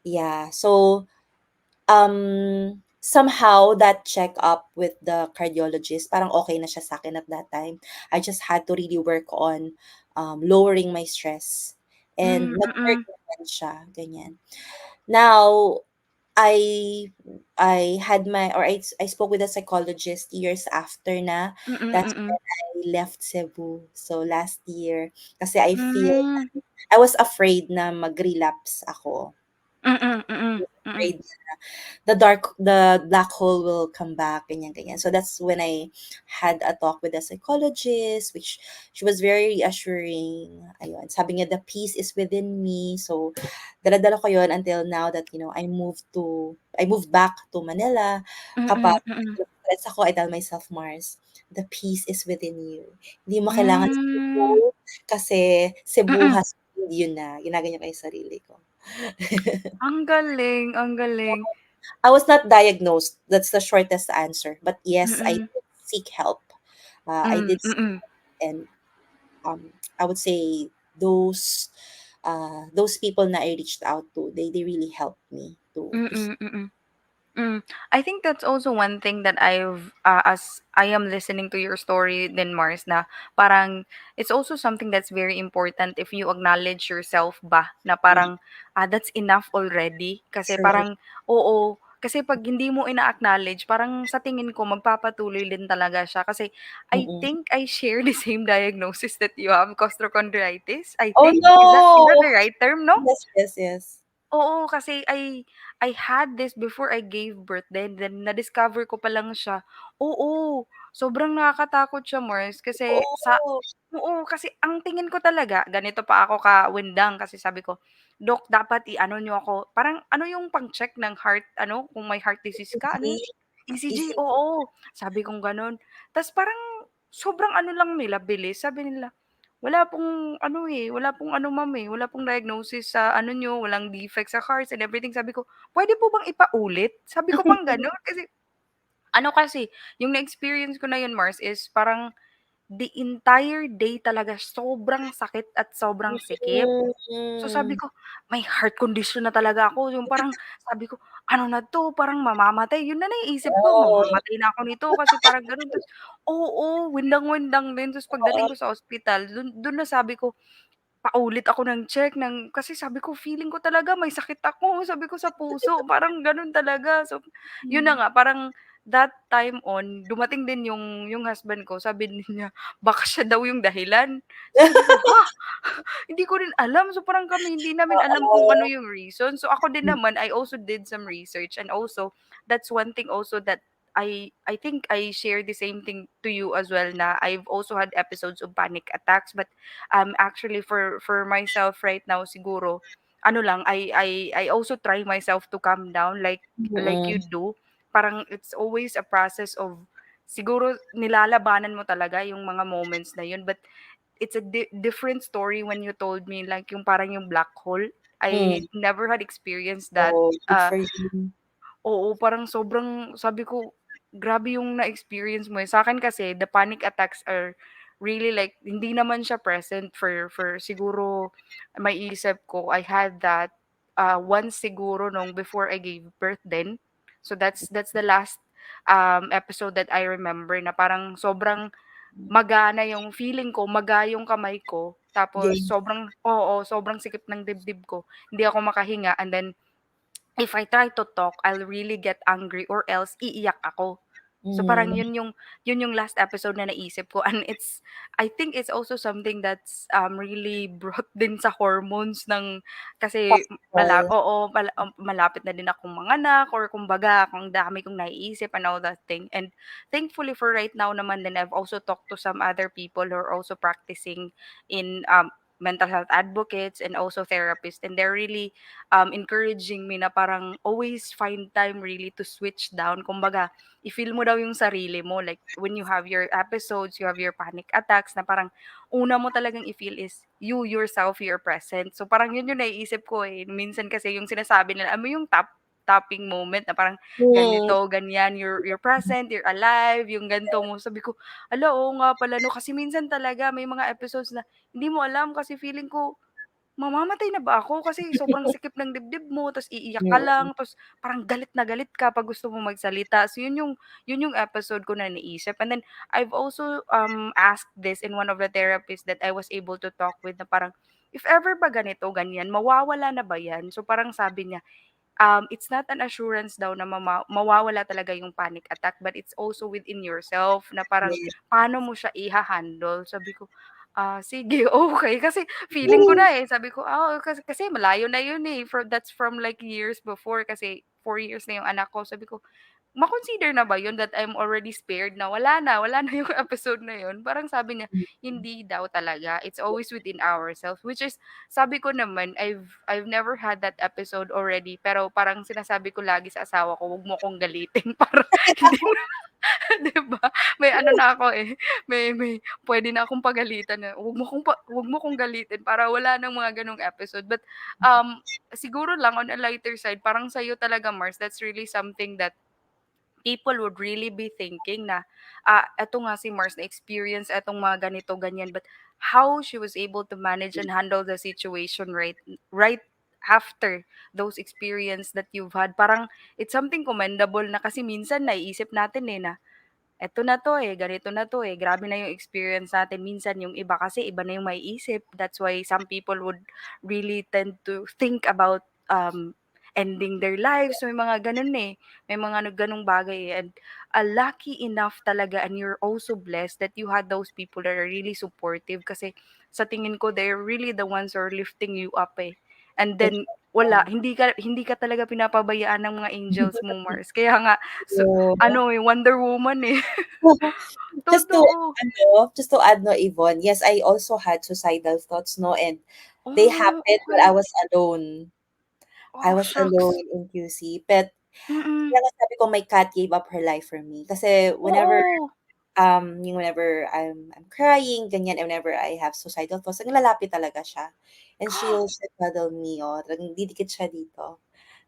Yeah. So somehow that check-up with the cardiologist, parang okay na siya sa'kin at that time. I just had to really work on, lowering my stress, and Hmm. nag-work Mm. naman siya, ganyan. Now, I I had my or I spoke with a psychologist years after na. Mm. That's Mm. when I left Cebu, so last year. Kasi I feel Hmm. I was afraid na mag-relapse ako. Mm. Mm. Mm. Afraid the black hole will come back, ganyan, ganyan. So that's when I had a talk with a psychologist, which she was very reassuring. Ayun, sabi niya, the peace is within me. So, dala-dala ko yun until now that, I moved back to Manila. Mm. Kapag Mm. stress ako, I tell myself, Mars, the peace is within you. Hindi mo kailangan Hmm. Cebu kasi Cebu Mm. has you na. Ginaganyan ko yung sarili ko. Ang galing, ang galing. I was not diagnosed. That's the shortest answer. But yes, I Mm. did seek help. I Hmm. did seek Mm. help, and I would say those people na I reached out to, they really helped me to Mm. Mm. Mm. I think that's also one thing that as I am listening to your story, then Mars, na parang it's also something that's very important if you acknowledge yourself ba, na Mhm. parang, that's enough already. Kasi True. parang, oo, kasi pag hindi mo ina-acknowledge, parang sa tingin ko magpapatuloy din talaga siya. Kasi I Mm-mm. think I share the same diagnosis that you have, costochondritis, I Oh think. Is that no! the right term, no? Yes, yes, yes. Oo, kasi I had this before I gave birth, then na-discover ko pa lang siya. Oo, sobrang nakakatakot siya, Mars, kasi Oh. kasi ang tingin ko talaga ganito pa ako ka-windang, kasi sabi ko, "Dok, dapat i-ano niyo ako," parang ano yung pang-check ng heart ano, kung may heart disease ka, ano yun? Easy, ECG, easy. oo. Sabi kong gano'n. Ta's parang sobrang ano lang nila, bilis. Sabi nila, wala pong ano ma'am, wala pong diagnosis sa ano niyo, walang defect sa hearts and everything." Sabi ko, "Puwede po bang ipaulit?" Sabi ko pang gano'n, kasi ano kasi, yung na-experience ko na yun, Mars, is parang the entire day talaga sobrang sakit at sobrang sikip. So sabi Mm. ko, may heart condition na talaga ako, yung parang sabi ko, "Ano na 'to, parang mamamatay." Yun na naiisip ko, Oh. mamamatay na ako nito kasi parang gano'n. Ta's oo, windang-windang din. Ta's pagdating Oo. ko sa ospital, dun na sabi ko, paulit ako ng check kasi sabi ko, "Feeling ko talaga may sakit ako." Sabi ko, "Sa puso." Parang gano'n talaga. So, yun na nga, parang that time on, dumating din yung husband ko, sabi din niya, baka siya daw yung dahilan. Sabi ko, "Ha?" Hindi ko rin alam. So, parang kami hindi namin alam kung ano Oo. yung reason. So, ako din naman, I also did some research, and also that's one thing also that I think I share the same thing to you as well, na I've also had episodes of panic attacks, but actually for myself right now siguro ano lang, I also try myself to calm down like you Mm. do. Parang it's always a process of siguro nilalabanan mo talaga yung mga moments na yun, but it's a different story when you told me like yung parang yung black hole. Hmm. I never had experienced that. Oh, good Uh, for you. Oo, parang sobrang sabi ko, grabe yung na-experience mo, eh. Sa'kin kasi the panic attacks are really like hindi naman siya present for siguro maiisip ko I had that, once siguro nung before I gave birth din. So that's the last, episode that I remember na parang sobrang maga na yung feeling ko, maga yung kamay ko, tapos Yes. sobrang oo, sobrang sikip ng dibdib ko, hindi ako makahinga, and then if I try to talk, I'll really get angry or else iiyak ako. So parang Hmm. yun yung last episode na naisip ko, and it's I think it's also something that's really brought din sa hormones ng kasi Possible. malapit na din akong manganak, or kumbaga kung dami kong naiisip and all that thing. And thankfully for right now naman then I've also talked to some other people who are also practicing in mental health advocates and also therapists, and they're really encouraging me na parang always find time really to switch down. Kumbaga, i-feel mo daw yung sarili mo. Like, when you have your episodes, you have your panic attacks, na parang una mo talagang i-feel is you yourself, you're present. So, parang yun yung naiisip ko eh. Minsan kasi yung sinasabi nila, ano yung topping moment na parang Hmm. ganito, ganyan, you're present, you're alive, yung ganito mo. Sabi ko, ala, oo nga pala, no? Kasi minsan talaga may mga episodes na hindi mo alam kasi feeling ko, mamamatay na ba ako kasi sobrang sikip ng dibdib mo, ta's iiyak ka Mm. lang, ta's parang galit na galit ka 'pag gusto mong magsalita. So yun yung episode ko na naisip. And then I've also, asked this in one of the therapists that I was able to talk with, na parang, "If ever ba ganito, ganyan, mawawala na ba 'yan?" So parang sabi niya, it's not an assurance daw na mawawala talaga yung panic attack, but it's also within yourself na parang Yes. paano mo siya iha-handle. Sabi ko, sige, okay. Kasi feeling ko na, eh, sabi ko, kasi malayo na yun, eh, that's from like years before kasi 4 years na yung anak ko. Sabi ko, ma-consider na ba yun that I'm already spared na wala na yung episode na yun? Parang sabi niya, hindi daw talaga. It's always within ourselves, which is sabi ko naman, I've never had that episode already, pero parang sinasabi ko lagi sa asawa ko, "Wag mo akong galitin." Para hindi na 'di ba? May ano na ako, eh, may puwede na akong pagalitan na, "Wag mo akong galitin," para wala ng mga gano'ng episode. But, siguro lang on a lighter side, parang sa'yo talaga Mars, that's really something that people would really be thinking na, eto nga si Mars na-experience etong mga ganito, ganyan, but how she was able to manage and handle the situation right after those experience that you've had. Parang it's something commendable na kasi minsan naiisip natin, eh, na eto na 'to, eh, ganito na 'to, eh, grabe na yung experience natin. Minsan yung iba kasi iba na yung maiisip. That's why some people would really tend to think about, ending their lives. May mga gano'n, eh, may mga gano'ng bagay, eh, and, lucky enough talaga, and you're also blessed that you had those people that are really supportive kasi sa tingin ko they're really the ones who are lifting you up, eh. And then wala, Totoo. hindi ka talaga pinapabayaan ng mga angels mo, Mars. Kaya nga Oo. ano, eh, Wonder Woman, eh. Just to Totoo. just to add, no, Yvonne, yes, I also had suicidal thoughts, no, and they Oh, happened when I okey. was alone. I Oh, was alone shucks. in QC, but Mm. kaya nga sabi ko my cat gave up her life for me. Kasi Oo. whenever I'm crying, ganyan, and whenever I have suicidal thoughts, naglalapit talaga siya. And she'll cuddle me, oh, talagang didikit siya dito,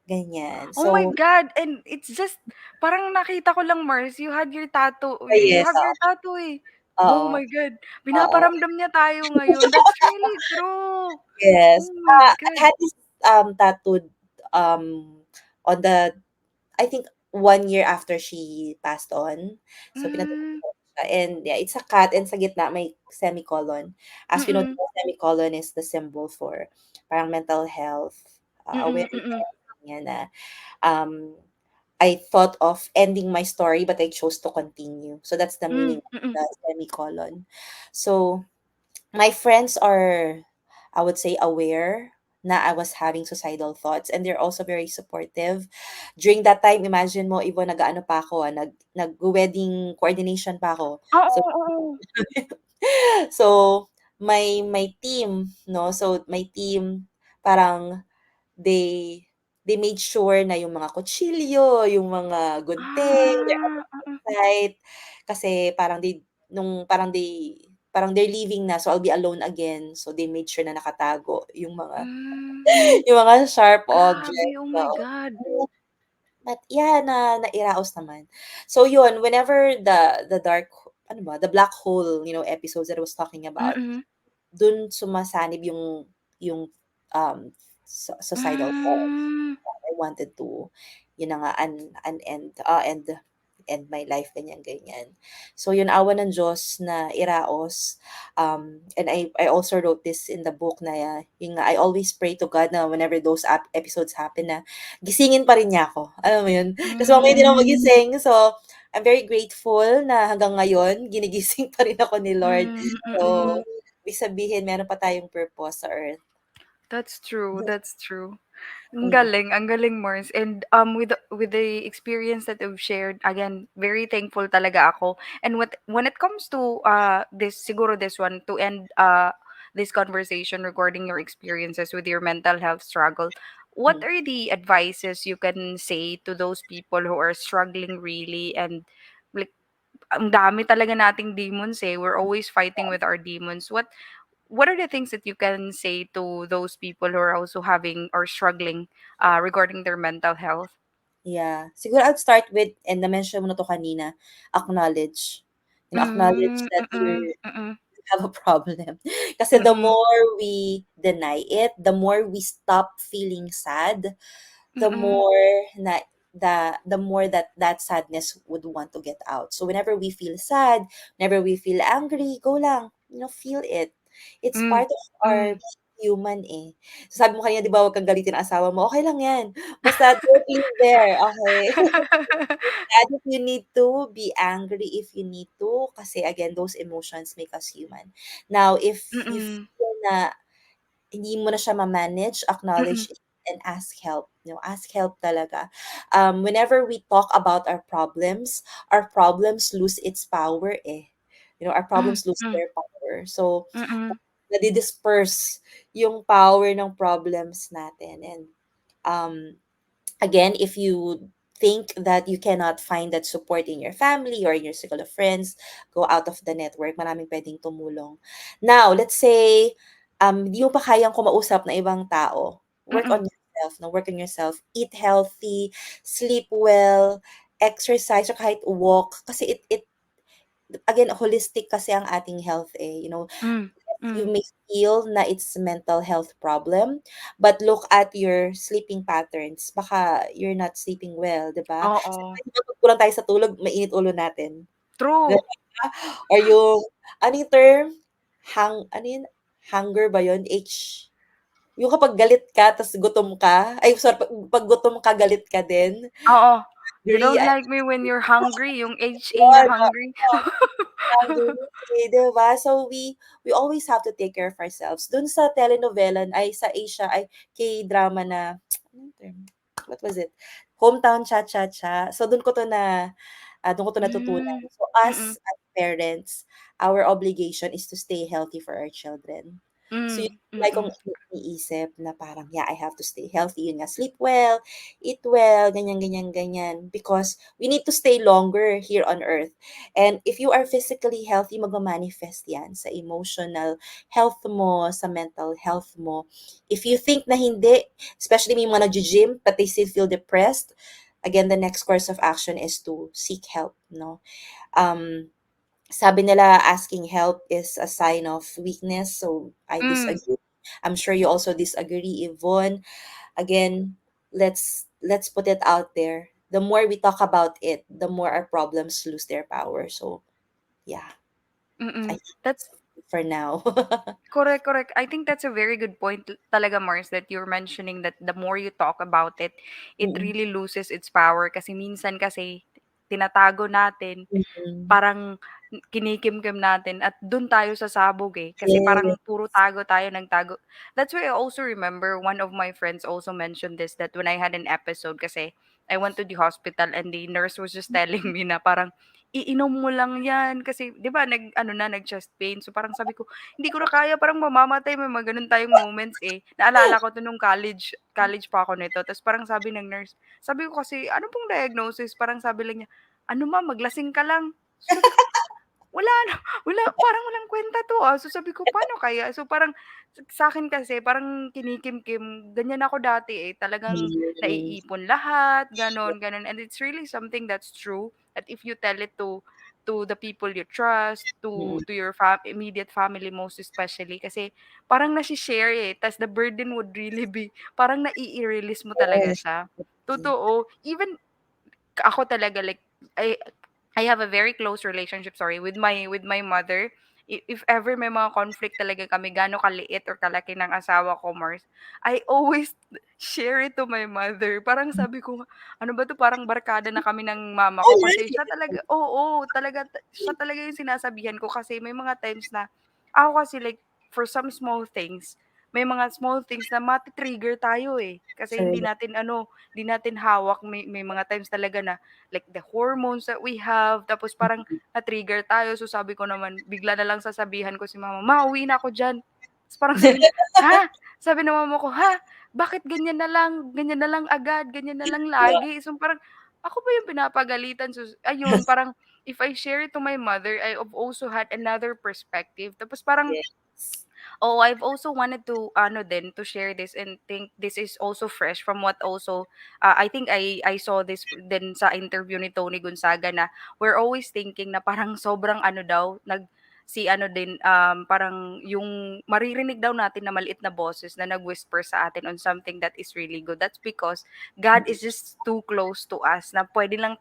ganyan. Oh my So, God, and it's just parang nakita ko lang, Mars, you had your tattoo, you yes, have your tattoo, eh. Oh oo, my God, oo, pinaparamdam niya tayo ngayon. That's really true. yes. Oh my I God. had this, tattooed, on the I think 1 year after she passed on. So, pinatattoo Hmm, ko siya, and yeah, it's a cat, and sa gitna may semicolon. As we know, mm. the semicolon is the symbol for parang mental health, Mm, mm. awareness, ganyan na, um I thought of ending my story, but I chose to continue. So that's the meaning Mm, of mm. the semicolon. So my friends are, I would say, aware na I was having suicidal thoughts, and they're also very supportive. During that time, imagine mo, Ivo, nag-ano pa ako, nag-wedding coordination pa ako. Oo, So, oo. so my team, no? So my team parang they they made sure na yung mga kutsilyo, yung mga gunting, they're Ah, mm. outside kasi parang they're leaving na, so I'll be alone again. So they made sure na nakatago yung mga Hmm, yung mga sharp grabe, objects. oh my So, God. but yeah, nairaos naman. So yun, whenever the dark, ano ba, the black hole, episodes that I was talking about, Mm. dun sumasanib yung suicidal thoughts. Hmm, I wanted to, yun na nga, end my life, ganyan, ganyan. So, yun, awa ng Diyos na iraos. And I also wrote this in the book na, yung nga, I always pray to God na whenever those episodes happen na, gisingin pa rin niya ako. Alam mo yun? Kasi mamaya hindi na ako hmm, magising. So, I'm very grateful na hanggang ngayon, ginigising pa rin ako ni Lord. hmm, So, mm. ibig sabihin, meron pa tayong purpose sa earth. That's true, that's true. Mm, Ang galing, Mars. And with the experience that you've shared, again, very thankful talaga ako. And when it comes to this siguro this one to end this conversation regarding your experiences with your mental health struggle, what mm. are the advices you can say to those people who are struggling really and like ang dami talaga nating demons eh. We're always fighting with our demons. What are the things that you can say to those people who are also having or struggling regarding their mental health? Yeah. Siguro I'll start with, and na-mention mo na 'to kanina, acknowledge. Acknowledge Mm, that mm, mm, you have a problem. Kasi the mm, more we deny it, the more we stop feeling sad, the mm, more na the more that sadness would want to get out. So whenever we feel sad, whenever we feel angry, go lang, feel it. It's mm, part of our mm, human eh. So sabi mo kanina, 'di ba, wag kang galitin ang asawa mo. Okay lang 'yan. Basta don't live there, okay? Sad if you need to, be angry if you need to, kasi again, those emotions make us human. Now, if you mm, feel na hindi mo na siya ma-manage, mm, acknowledge it and ask help. Ask help talaga. Whenever we talk about our problems lose its power eh. Our mm, problems lose mm, their power. So, mm, nadi-disperse yung power ng problems natin. And um, again, if you think that you cannot find that support in your family or in your circle of friends, go out of the network. Maraming pwedeng tumulong. Now, let's say, di mo pa kayang kumausap na ibang tao. Work mm, on yourself. No? Work on yourself. Eat healthy, sleep well, exercise, or kahit walk. Kasi again, holistic kasi ang ating health eh. mm, You mm. may feel na it's mental health problem, but look at your sleeping patterns. Baka you're not sleeping well, 'di ba? Oo. Sometimes 'di ba 'pag kulang tayo sa tulog, mainit ulo natin, 'di True. ba? Or yung ano yung term? Ano yun? Hunger ba yun? Yung kapag galit ka tas gutom ka, ay sorry, pag gutom ka, galit ka din. Oo. You Hungry, don't like me when you're hungry, yung HA na yun, hungry. hungry, 'di ba? So we always have to take care of ourselves. Dun sa telenovela ay sa Asia ay K-drama na anong term? What was it? Hometown Cha-Cha-Cha. So dun ko to natutunan. Mm, So mm, us as parents, our obligation is to stay healthy for our children. So yun mm, like kong mm, iniisip na parang, yeah, I have to stay healthy. Yun nga, sleep well, eat well, ganyan, ganyan, ganyan. Because we need to stay longer here on earth. And if you are physically healthy, magma-manifest yan sa emotional health mo, sa mental health mo. If you think na hindi, especially may mga nag-gym but they still feel depressed, again, the next course of action is to seek help, no? Um, Sabi nila asking help is a sign of weakness, so I mm, disagree. I'm sure you also disagree, Yvonne. Again, let's put it out there. The more we talk about it, the more our problems lose their power. So, yeah, I mm. think That's so. for now. Correct, correct. I think that's a very good point talaga, Mars, that you're mentioning that the more you talk about it, it Mm-mm. really loses its power. Kasi minsan kasi, tinatago natin, Mm-mm. parang kinikimkim natin at dun tayo sasabog eh. Kasi parang puro Yes. tago tayo ng tago. That's why I also remember one of my friends also mentioned this, that when I had an episode, kasi I went to the hospital and the nurse was just telling me na parang iinom mo lang yan kasi 'di ba nag chest pain. So parang sabi ko, hindi ko na kaya, parang mamamatay, may mga ganun tayong moments eh. Naalala ko to nung college pa ako nito. Tapos parang sabi ng nurse, sabi ko kasi, ano pong diagnosis? Parang sabi lang niya, ano ma, maglasing ka lang. So sabi ko, wala na, wala, parang walang kwenta 'to, ah. So sabi ko, paano kaya? So parang sa'kin kasi parang kinikimkim, ganyan ako dati, eh, talagang Mm. naiipon lahat, gano'n, gano'n. And it's really something that's true, that if you tell it to the people you trust, Mm. to your immediate family most especially, kasi parang nashi-share, eh, ta's the burden would really be parang nai-release mo talaga Yes. siya. Totoo, even ako talaga, like, I have a very close relationship, sorry, with my mother. If ever may mga conflict talaga kami, gaano kaliit or kalaki ng asawa ko, Mars, I always share it to my mother. Parang sabi ko, ano ba 'to, parang barkada na kami ng mama Oh, ko kasi really? siya talaga, oo, talaga siya talaga yung sinasabihan ko kasi may mga times na ako kasi, like, for some small things, may mga small things na mati-trigger tayo, eh. Kasi Correct. hindi natin hawak, may mga times talaga na, like, the hormones that we have, tapos parang na-trigger tayo. So sabi ko naman, bigla na lang sasabihan ko si mama, "Ma, uwi na ako diyan." Ta's parang sabi niya, "Ha?" Sabi ng mama ko, "Ha? Bakit ganyan na lang agad, ganyan na lang lagi?" So parang ako ba yung pinapagalitan? So ayun, parang if I share it to my mother, I have also had another perspective. Tapos parang, Yes. oh, I've also wanted to ano din, to share this, and think this is also fresh from what also, I think I saw this din sa interview ni Tony Gonzaga, na we're always thinking na parang sobrang ano daw, si ano din, parang yung maririnig daw natin na maliit na boses na nag-whisper sa atin on something that is really good. That's because God is just too close to us, na pwede lang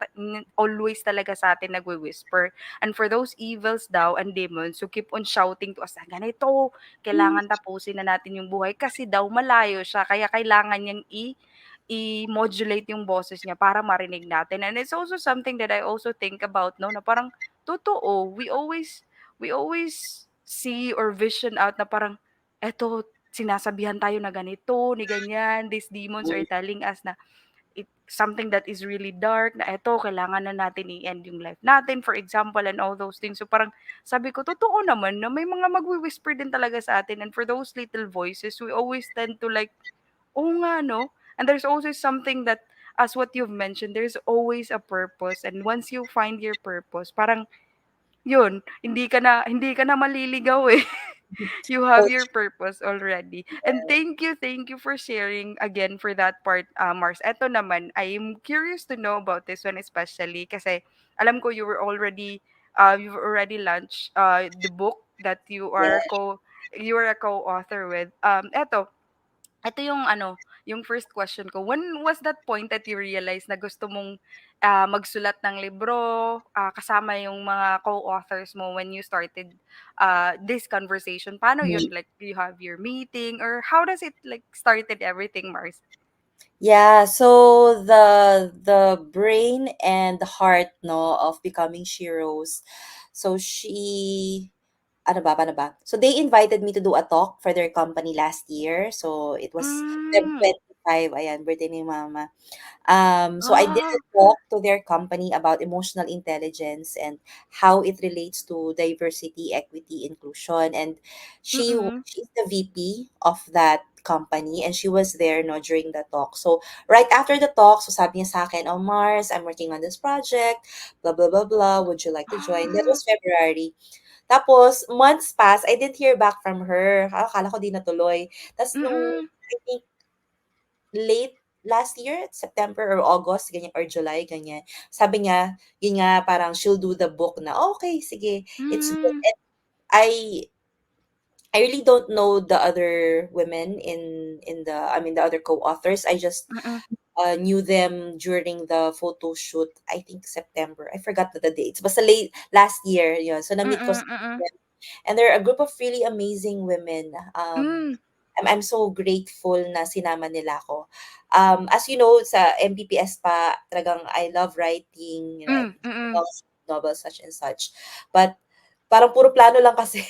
always talaga sa atin nagwi-whisper. And for those evils daw and demons who keep on shouting to us na ganito, kailangan tapusin na natin yung buhay kasi daw malayo siya, kaya kailangan niyang i-modulate yung boses niya para marinig natin. And it's also something that I also think about, no, na parang totoo, we always see or vision out na parang eto, sinasabihan tayo na ganito, ni ganyan, these demons are telling us na something that is really dark, na eto kailangan na natin i-end yung life natin, for example, and all those things. So parang sabi ko, totoo naman na may mga magwi-whisper din talaga sa atin, and for those little voices, we always tend to, like, oo nga 'no? And there's always something that, as what you've mentioned, there's always a purpose, and once you find your purpose, parang yun, hindi ka na maliligaw, eh. You have So your purpose already. And thank you for sharing again for that part, Mars. Eto naman, I'm curious to know about this one especially kasi alam ko you've already launched the book that yeah. you are a co-author with. Ito yung ano, yung first question ko. When was that point that you realized na gusto mong magsulat ng libro, kasama yung mga co-authors mo when you started this conversation? Paano yun? Mm. Like, do you have your meeting, or how does it, like, started everything, Mars? Yeah, so the brain and the heart, no, of becoming Sheroes. So ano ba? So they invited me to do a talk for their company last year. So it was Feb Mm. 25, ayan, birthday ni Mama. So I did a Ah. talk to their company about emotional intelligence and how it relates to diversity, equity, inclusion. And Mm-mm. she's the VP of that company, and she was there, no, during the talk. So right after the talk, so sabi niya sa akin, "Oh Mars, I'm working on this project, blah blah blah blah. Would you like to join?" That Ah. was February. Tapos months passed, I didn't hear back from her. Akala ko di natuloy. Tapos nung Mm-mm. I think late last year, September or August, ganyan, or July, ganyan. Sabi niya, yun nga, parang she'll do the book na, okay, sige, it's good. Mm. And I really don't know the other women in the other co-authors. I just Mm-mm. knew them during the photo shoot, I think September. I forgot the dates. Basta late last year, yun. So na-meet ko Mm-mm. Mm-mm. And they're a group of really amazing women. Mm, I'm so grateful na sinama nila ako. As you know, sa MPPS pa, talagang I love writing, you know, mm, mm. novels, such and such. But parang puro plano lang kasi.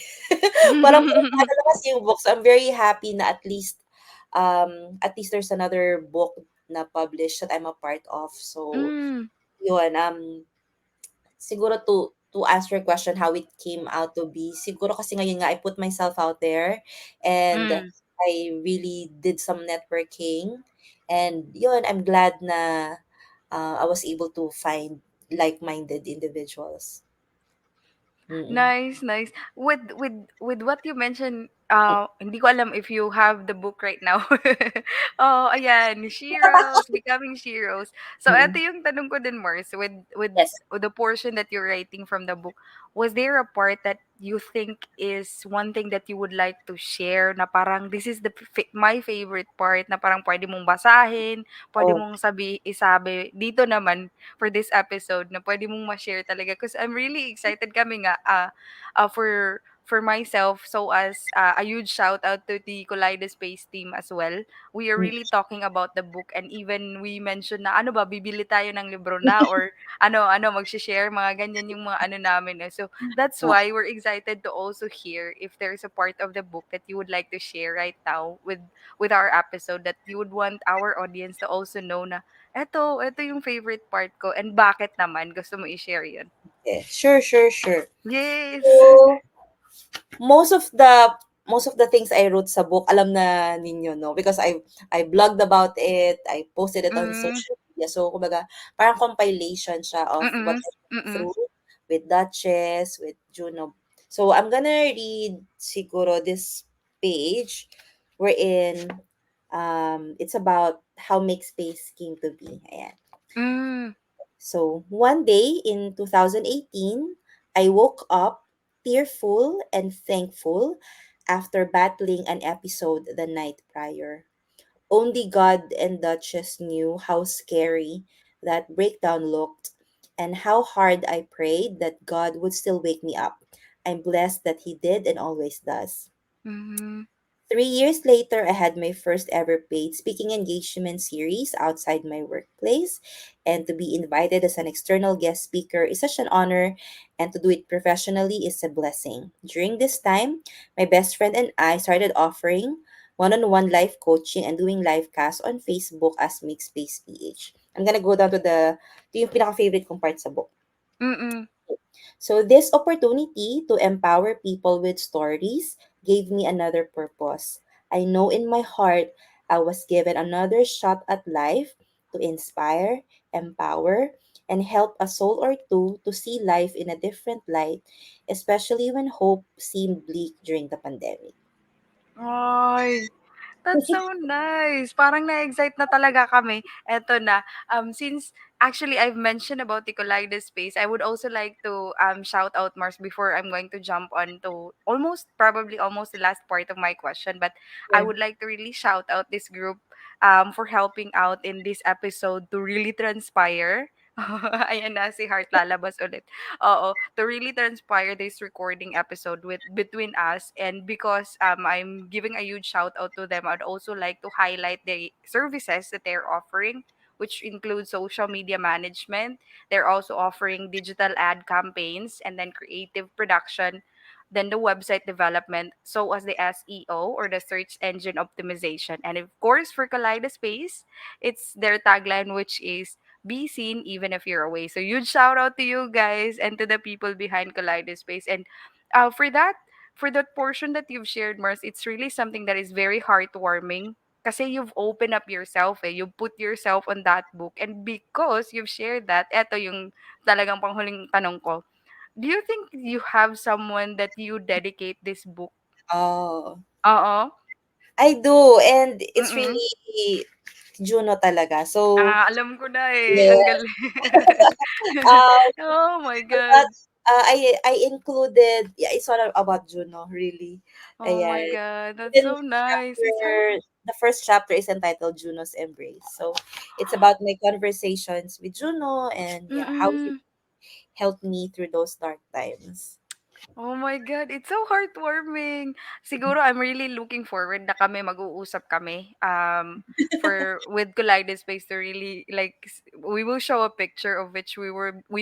Parang puro plano lang kasi yung books. I'm very happy na at least there's another book na published that I'm a part of. So, Mm, yun, siguro to answer your question how it came out to be, siguro kasi ngayon nga I put myself out there and mm. I really did some networking, and yun, I'm glad na I was able to find like-minded individuals. Mm-mm. Nice, nice. With what you mentioned, hindi ko alam if you have the book right now. Oh, ayan, Sheroes, Becoming Sheroes. So, eto Mm-mm. yung tanong ko din, Mars, Yes. with the portion that you're writing from the book, was there a part that you think is one thing that you would like to share na parang this is my favorite part na parang pwede mong basahin, pwede Oh, mong isabi dito naman for this episode na pwede mong ma-share talaga because I'm really excited kami nga for myself, so as a huge shout out to the Collide Space team as well. We are mm, really talking about the book, and even we mentioned na ano ba bibili tayo ng libro na, or ano magshi-share mga ganyan yung mga ano namin, eh. So that's ah, why we're excited to also hear if there's a part of the book that you would like to share right now with our episode that you would want our audience to also know na eto yung favorite part ko and bakit naman gusto mo i-share yun? okay. Sure, sure, sure. Yes. So, most of the most of the things I wrote sa book, alam na ninyo, no? Because I blogged about it, I posted it on Mm, social media. So, kumbaga, parang compilation siya of what mm, I went mm. through with Duchess, with Juno. So, I'm gonna read siguro this page wherein it's about how Make Space came to be. Ayan. Hmm, So, one day in 2018, I woke up tearful and thankful after battling an episode the night prior. Only God and Duchess knew how scary that breakdown looked and how hard I prayed that God would still wake me up. I'm blessed that He did and always does. mhm, 3 years later, I had my first ever paid speaking engagement series outside my workplace, and to be invited as an external guest speaker is such an honor, and to do it professionally is a blessing. During this time, my best friend and I started offering one-on-one live coaching and doing live casts on Facebook as Mixed Space PH. I'm gonna go down to yung pinaka-favorite kong part sa book. mm. So, this opportunity to empower people with stories gave me another purpose. I know in my heart I was given another shot at life to inspire, empower, and help a soul or two to see life in a different light, especially when hope seemed bleak during the pandemic. Ay, that's so nice. Parang na-excite na talaga kami. Eto na, since actually I've mentioned about the Collide Space, I would also like to shout out Mars before I'm going to jump on to probably almost the last part of my question. But I Sure. would like to really shout out this group for helping out in this episode to really transpire. Ayan na, si Heart lalabas ulit. Oo, to really transpire this recording episode with between us, and because I'm giving a huge shout out to them, I'd also like to highlight the services that they're offering, which include social media management. They're also offering digital ad campaigns and then creative production, then the website development, so as the SEO or the search engine optimization. And of course, for Kaleidospace, it's their tagline, which is be seen even if you're away. So huge shout out to you guys and to the people behind Kaleidospace. And for that portion that you've shared, Mars, it's really something that is very heartwarming. Kasi you've opened up yourself, eh. You put yourself on that book. And because you've shared that, eto yung talagang panghuling tanong ko. Do you think you have someone that you dedicate this book? Oh, Oo. I do, and it's Mm. really Juno talaga. So, Alam ko na, eh. yeah. Ang galing. Um, Oh my But, God. I included, yeah, it's all about Juno, really. Oh my Ayan. God. That's Even so nice. It's so the first chapter is entitled Juno's Embrace. So it's about my conversations with Juno and yeah, how he mm. helped me through those dark times. Oh my God, it's so heartwarming. Siguro I'm really looking forward na kami mag-uusap kami for with Collide Space to really like we will show a picture of which we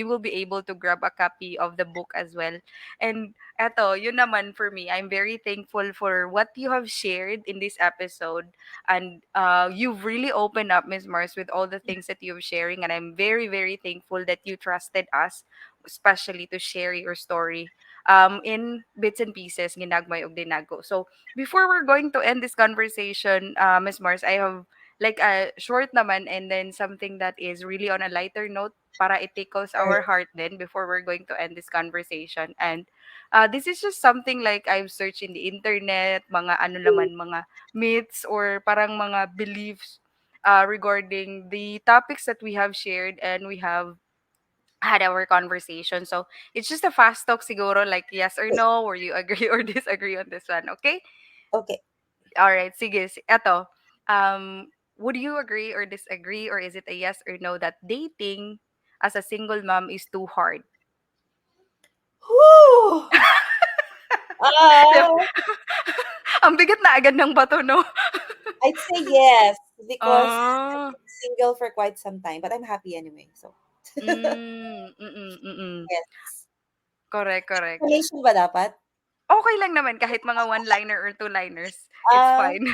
will be able to grab a copy of the book as well. And eto, yun naman for me, I'm very thankful for what you have shared in this episode, and you've really opened up, Miss Mars, with all the things that you're sharing, and I'm very thankful that you trusted us, especially to share your story in bits and pieces, ginagmay og dinago. So, before we're going to end this conversation, Miss Mars, I have like a short naman and then something that is really on a lighter note para it tickles our Sure. heart then before we're going to end this conversation. And this is just something like I've searched in the internet, mga ano naman, mga myths or parang mga beliefs regarding the topics that we have shared and we have had our conversation. So it's just a fast talk siguro, like yes or Okay. no, or you agree or disagree on this one. Okay? Okay. All right, sige. Eto. Would you agree or disagree, or is it a yes or no that dating as a single mom is too hard? Whew! Di ba? Ah, Ang bigat na agad ng bato, no? I'd say yes because I've Ah. been single for quite some time, but I'm happy anyway. So, Mm. yes. Correct, correct. Explanation ba dapat? Okay lang naman kahit mga one-liner or two-liners. It's Ah, fine.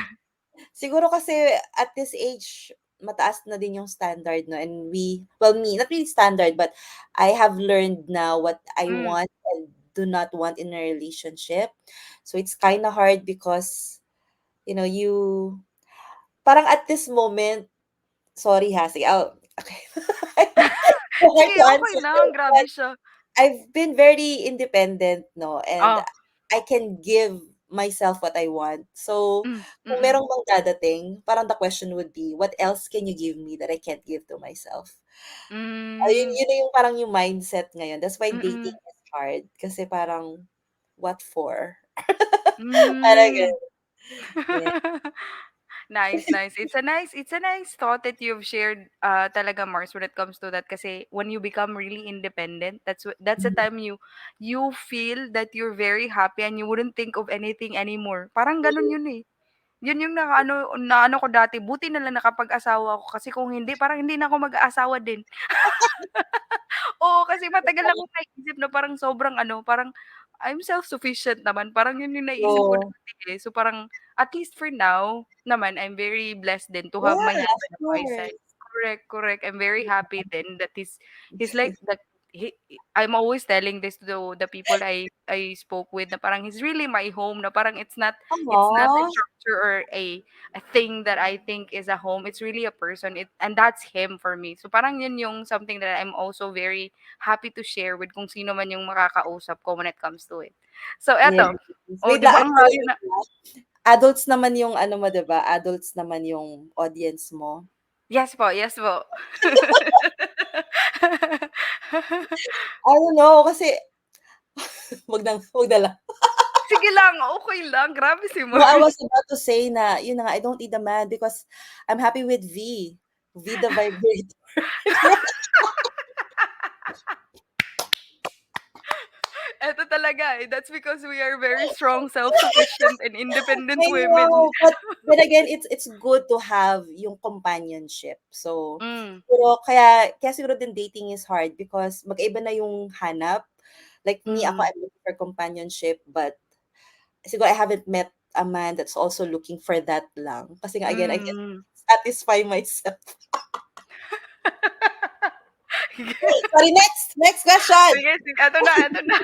siguro kasi at this age, mataas na din yung standard, no? And well, me, not really standard, but I have learned now what I Mm, want and do not want in a relationship. So it's kind of hard because, you, parang at this moment, sorry ha, sige, okay. Hard sige, to okay answer, lang, grabe but siya. I've been very independent, no? And Oh, I can give myself what I want. So, kung mm. merong bang dadating, parang the question would be, what else can you give me that I can't give to myself? Ayun, Hmm, yun na yung parang yung mindset ngayon. That's why dating mm. is hard. Kasi parang, what for? Parang Hmm. ganun. Yeah. Nice, nice. It's a nice thought that you've shared talaga, Mars, when it comes to that kasi when you become really independent, that's the Mhm. time you feel that you're very happy and you wouldn't think of anything anymore. Parang ganun yun eh. Yun yung na ano ko dati, buti na lang nakapag-asawa ako kasi kung hindi parang hindi na ako mag-aasawa din. Oo, kasi matagal akong naisip na parang sobrang ano, parang I'm self-sufficient naman, parang yun yung naisip ko So, dati, eh. So, parang at least for now naman, I'm very blessed din to have my yeah, of husband on my side. course. Correct, correct. I'm very happy then that he's like that I'm always telling this to the people I spoke with na parang he's really my home, na parang it's not a Aww. structure or a thing that I think is a home. It's really a person. And that's him for me. So parang yun yung something that I'm also very happy to share with kung sino man yung makakausap ko when it comes to it. So Yes. eto, oh, Wait di lang, ba ang layo wait na? lang. Adults naman yung ano mo, 'di ba? Adults naman yung audience mo. Yes po, yes po. I don't know kasi wag na lang. Sige lang, okay lang. Grabe si No, I Mars. was about to say na, yun na nga, I don't need a man because I'm happy with V. V the vibrator. Eto talaga eh. That's because we are very strong, self-sufficient, and independent I women. know, but then again, it's good to have yung companionship. So, Mm, pero kaya siguro din dating is hard because magkaiba na yung hanap. Like me, ako, mm, I'm looking for companionship, but siguro I haven't met a man that's also looking for that lang. Kasi nga again, I can mm. satisfy myself. Sorry, next question. Sige, sige. Eto na, eto na.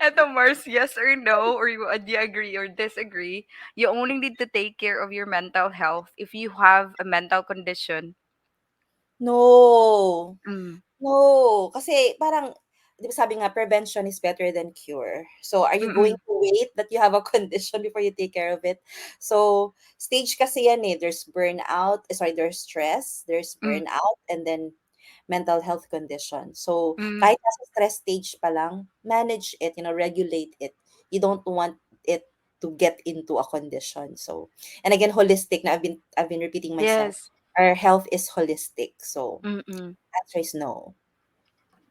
Eto, Mars, yes or no, or do you agree or disagree? You only need to take care of your mental health if you have a mental condition. No. Mm, No, kasi parang 'di ba sabi nga prevention is better than cure. So, are you going mm, to wait that you have a condition before you take care of it? So, stage kasi yan, eh, there's burnout, there's stress, there's mm, burnout, and then mental health condition. So, mm. kahit nasa stress stage pa lang, manage it, regulate it. You don't want it to get into a condition. So, and again, holistic na I've been repeating myself. Yes. Our health is holistic. So, Mm. answer is no.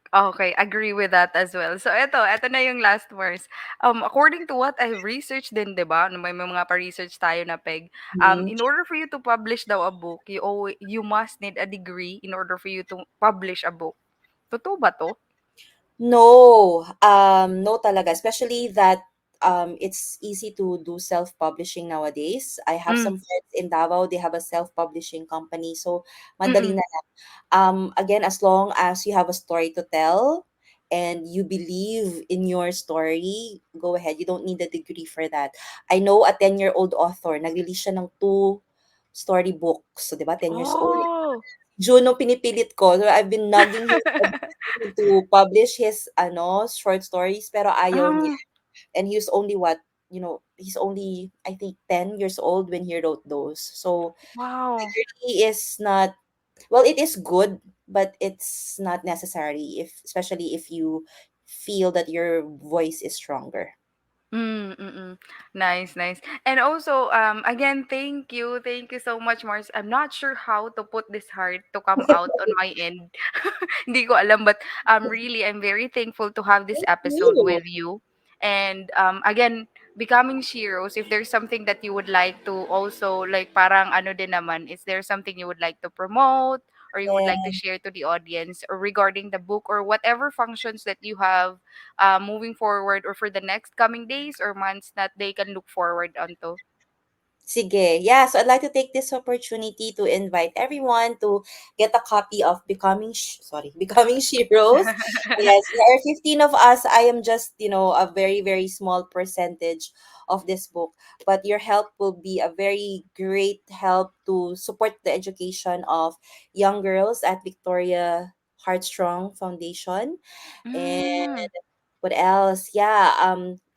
Okay, agree with that as well. So eto na yung last words. According to what I've researched din, 'di ba? May mga pa-research tayo na peg. Mhm. In order for you to publish daw a book, you must need a degree in order for you to publish a book. Totoo ba 'to? No, no talaga, especially that it's easy to do self-publishing nowadays. I have Hmm, some friends in Davao, they have a self-publishing company, so madali mm. na. Again, as long as you have a story to tell and you believe in your story, go ahead. You don't need a degree for that. I know a 10-year-old author, nag-release siya ng two storybooks. So, di ba, 10 years old. Oh. Juno, pinipilit ko. So, I've been nagging him to publish his short stories, pero ayaw niya. Ah, And he's only what, he's only, I think, 10 years old when he wrote those. So, wow. degree is not, well, it is good, but it's not necessary, if especially if you feel that your voice is stronger. Mm, mm. Nice, nice. And also, again, thank you so much, Mars. I'm not sure how to put this heart to come out on my end. Hindi ko alam, but really, I'm very thankful to have this Thank episode you. with you. And again, becoming Sheroes, if there's something that you would like to also, like parang ano din naman, is there something you would like to promote or you would like to And share to the audience or regarding the book or whatever functions that you have moving forward or for the next coming days or months that they can look forward onto? sige. Yeah, so I'd like to take this opportunity to invite everyone to get a copy of Becoming Sheroes. Yes, there are 15 of us. I am just, a very, very small percentage of this book. But your help will be a very great help to support the education of young girls at Victoria Heartstrong Foundation. And Mm, what else? Yeah,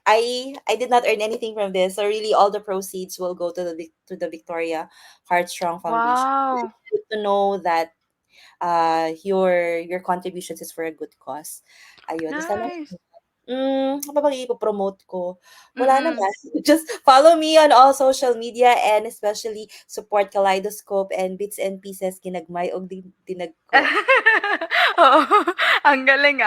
I did not earn anything from this. So really all the proceeds will go to the Victoria Heartstrong Foundation. wow. It's good to know that your contributions is for a good cause. Ayun. Tapos ano, Nice. ano pa bang ipopromote ko? Wala Mm-mm. naman. Just follow me on all social media and especially support Kaleidoscope and Bits and Pieces ginagmay og dinag ko. Oo, ang galing,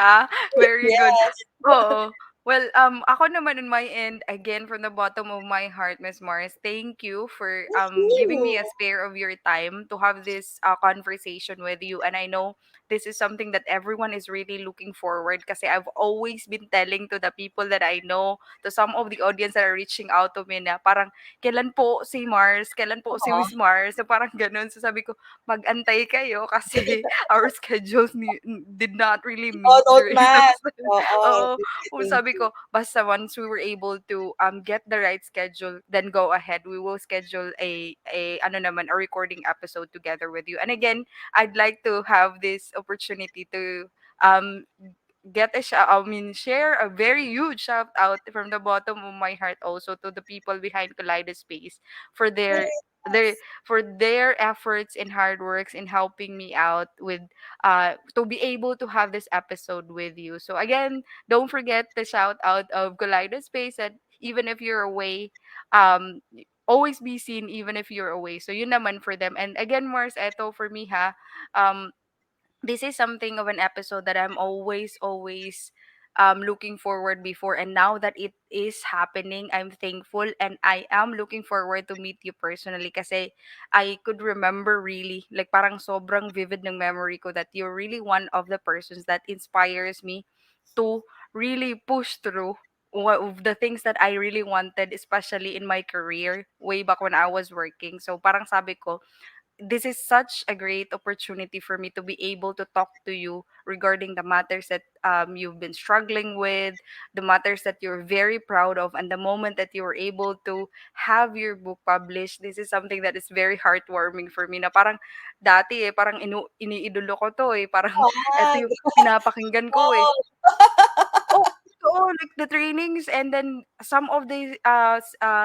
very good. Yes. Oo. Well, ako naman on my end, again, from the bottom of my heart, Miss Mars, thank you for Thank giving me you. a spare of your time to have this conversation with you. And I know this is something that everyone is really looking forward kasi I've always been telling to the people that I know, to some of the audience that are reaching out to me na parang, kailan po si Mars? Kailan po si Oo. Miss Mars? So parang ganun. So sabi ko, mag-antay kayo kasi our schedules did not really Oh, meet note during man. those time. Oo, Oo, thank you, thank sabi you. ko, basta once we were able to get the right schedule, then go ahead. We will schedule a ano naman, a recording episode together with you. And again, I'd like to have this opportunity to um share a very huge shout out from the bottom of my heart also to the people behind Kaleidospace for their Yes. for their efforts and hard works in helping me out with to be able to have this episode with you. So again, don't forget the shout out of Kaleidospace that even if you're away, always be seen even if you're away. So yun naman for them. And again, Mars, eto for me um this is something of an episode that I'm always looking forward before, and now that it is happening, I'm thankful and I am looking forward to meet you personally kasi I could remember really like parang sobrang vivid ng memory ko that you're really one of the persons that inspires me to really push through of the things that I really wanted, especially in my career way back when I was working. So parang sabi ko, this is such a great opportunity for me to be able to talk to you regarding the matters that you've been struggling with, the matters that you're very proud of, and the moment that you were able to have your book published. This is something that is very heartwarming for me na parang dati parang iniidolo ko to parang eto Wag. yung pinapakinggan ko Oh, Oh, totoo, like the trainings and then some of the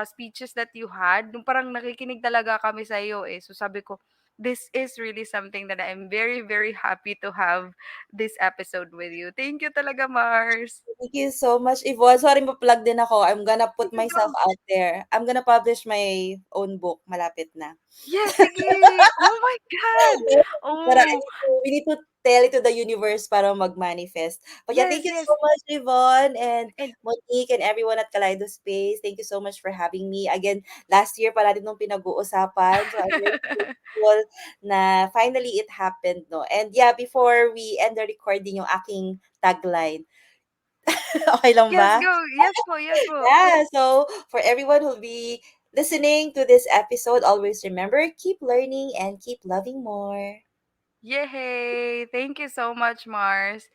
speeches that you had, nung parang nakikinig talaga kami sa iyo So sabi ko, this is really something that I'm very, very happy to have this episode with you. Thank you talaga, Mars. thank you so much, Yvonne. Sorry, ma-plug din ako. I'm gonna put Sige, myself go. out there. I'm gonna publish my own book. Malapit na. Yes, sige. Oh my God. Pero Oh, we need to tell it to the universe para mag-manifest. But yeah, thank Yes, you so yes. much, Yvonne and And Monique and everyone at Kaleido Space. Thank you so much for having me. Again, last year pa natin nung pinag-uusapan. So I'm very grateful na finally it happened, no? And yeah, before we end the recording, yung aking tagline. Okay lang yes, ba? go. Yes po, yes po. Yeah, so for everyone who'll be listening to this episode, always remember, keep learning and keep loving more. Yay! Thank you so much, Mars.